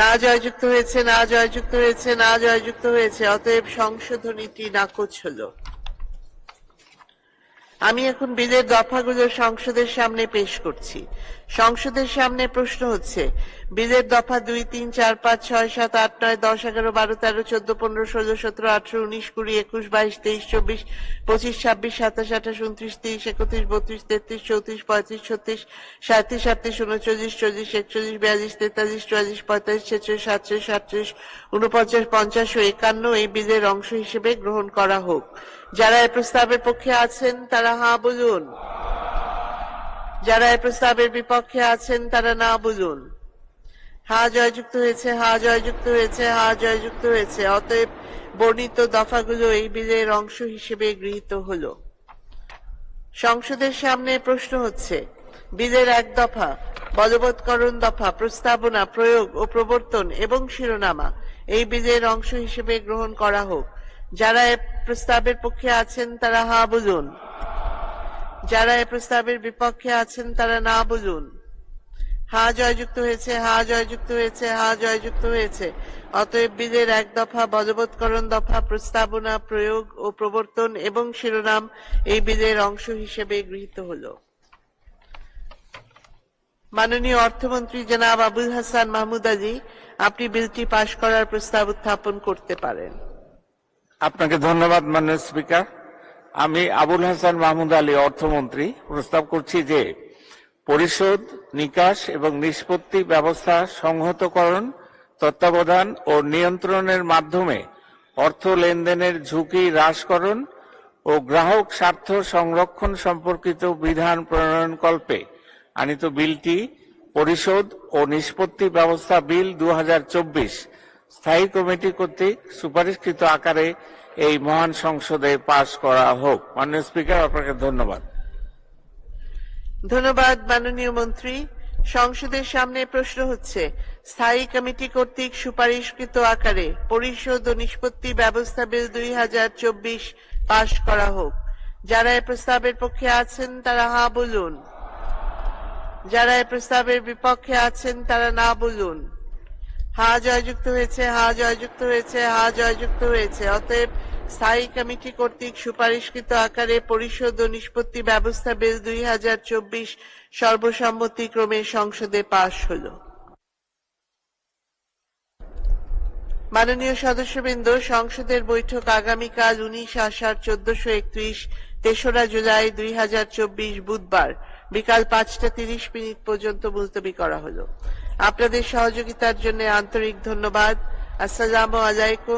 না জয়যুক্ত হয়েছে, না জয়যুক্ত হয়েছে, না জয়যুক্ত হয়েছে। অতএব সংশোধনীটি নাকচ হলো। আমি এখন বিলের দফাগুলো সংসদের সামনে পেশ করছি। সংসদের সামনে প্রশ্ন হচ্ছে, বিলের দফা 2, 3, 4, 5, 6, 7, 8, 9, 10, 11, 12, 13, 14, 15, 16, 17, 18, 19, 20, 21, 22, 23, 24, 25, 26, 27, 28, 29, 30, 31, 32, 33, 34, 35, 36, 37, 38, 39, 40, 41, 42, 43, 44, 45, 46, 47, 48, 49, 50 ও 51 এই বিলের অংশ হিসেবে গ্রহণ করা হোক। যারা এই প্রস্তাবের পক্ষে আছেন তারা হ্যাঁ বলুন, যারা এই প্রস্তাবের বিপক্ষে আছেন তারা না বলুন। হ্যাঁ জয়যুক্ত হয়েছে, হ্যাঁ জয়যুক্ত হয়েছে, হ্যাঁ জয়যুক্ত হয়েছে। অতএব বর্ণিত দফাগুলো এই বিলের অংশ হিসেবে গৃহীত হলো। সংসদের সামনে প্রশ্ন হচ্ছে, বিলের 1 দফা বলবৎকরণ দফা প্রস্তাবনা, প্রয়োগ ও প্রবর্তন এবং শিরোনামা এই বিলের অংশ হিসেবে গ্রহণ করা হোক। যারা এই প্রস্তাবের পক্ষে আছেন তারা হ্যাঁ বলুন, যারা এই প্রস্তাবের বিপক্ষে আছেন তারা না বলুন। হ্যাঁ জয়যুক্ত হয়েছে, হ্যাঁ জয়যুক্ত হয়েছে, হ্যাঁ জয়যুক্ত হয়েছে। অতএব বিলের 1 দফা বলবৎকরণ দফা প্রস্তাবনা, প্রয়োগ ও প্রবর্তন এবং শিরোনাম এই বিলের অংশ হিসেবে গৃহীত হলো। মাননীয় অর্থমন্ত্রী জনাব আবুল হাসান মাহমুদ আলী, আপনি বিলটি পাশ করার প্রস্তাব উত্থাপন করতে পারেন। আপনাকে ধন্যবাদ মাননীয় স্পিকার। আমি আবুল হাসান মাহমুদ আলী অর্থমন্ত্রী প্রস্তাব করছি যে পরিশোধ, নিকাশ এবং নিষ্পত্তি ব্যবস্থা সংহতকরণ, তত্ত্বাবধান ও নিয়ন্ত্রণের মাধ্যমে অর্থ লেনদেনের ঝুঁকি হ্রাসকরণ ও গ্রাহক স্বার্থ সংরক্ষণ সম্পর্কিত বিধান প্রণয়নকল্পে আনিত বিলটি পরিশোধ ও নিষ্পত্তি ব্যবস্থা বিল 2024 স্থায়ী কমিটি কর্তৃক সুপারিশকৃত আকারে এই মহান সংসদে পাশ করা হোক। মাননীয় স্পিকার, আপনাকে ধন্যবাদ। ধন্যবাদ মাননীয় মন্ত্রী। সংসদের সামনে প্রশ্ন হচ্ছে, স্থায়ী কমিটি কর্তৃক সুপারিশকৃত আকারে পরিশোধ ও নিষ্পত্তি ব্যবস্থা বিল 2024 পাশ করা হোক। যারা এই প্রস্তাবের পক্ষে আছেন তারা হ্যাঁ বলুন, যারা এই প্রস্তাবের বিপক্ষে আছেন তারা না বলুন। হ্যাঁ জয়যুক্ত হয়েছে, হ্যাঁ জয়যুক্ত হয়েছে, হ্যাঁ জয়যুক্ত হয়েছে। অতএব স্থায়ী কমিটি কর্তৃক সুপারিশকৃত আকারে পরিশোধ ও নিষ্পত্তি ব্যবস্থা বিল 2024 সর্বসম্মতিক্রমে সংসদে পাশ হলো। মাননীয় সদস্যবৃন্দ, সংসদের বৈঠক আগামীকাল 19 আষাঢ় 1431 3রা জুলাই 2024 বুধবার বিকাল 5:30 পর্যন্ত মুলতবি করা হলো। আপনাদের সহযোগিতার জন্য আন্তরিক ধন্যবাদ। আসসালামু আলাইকুম।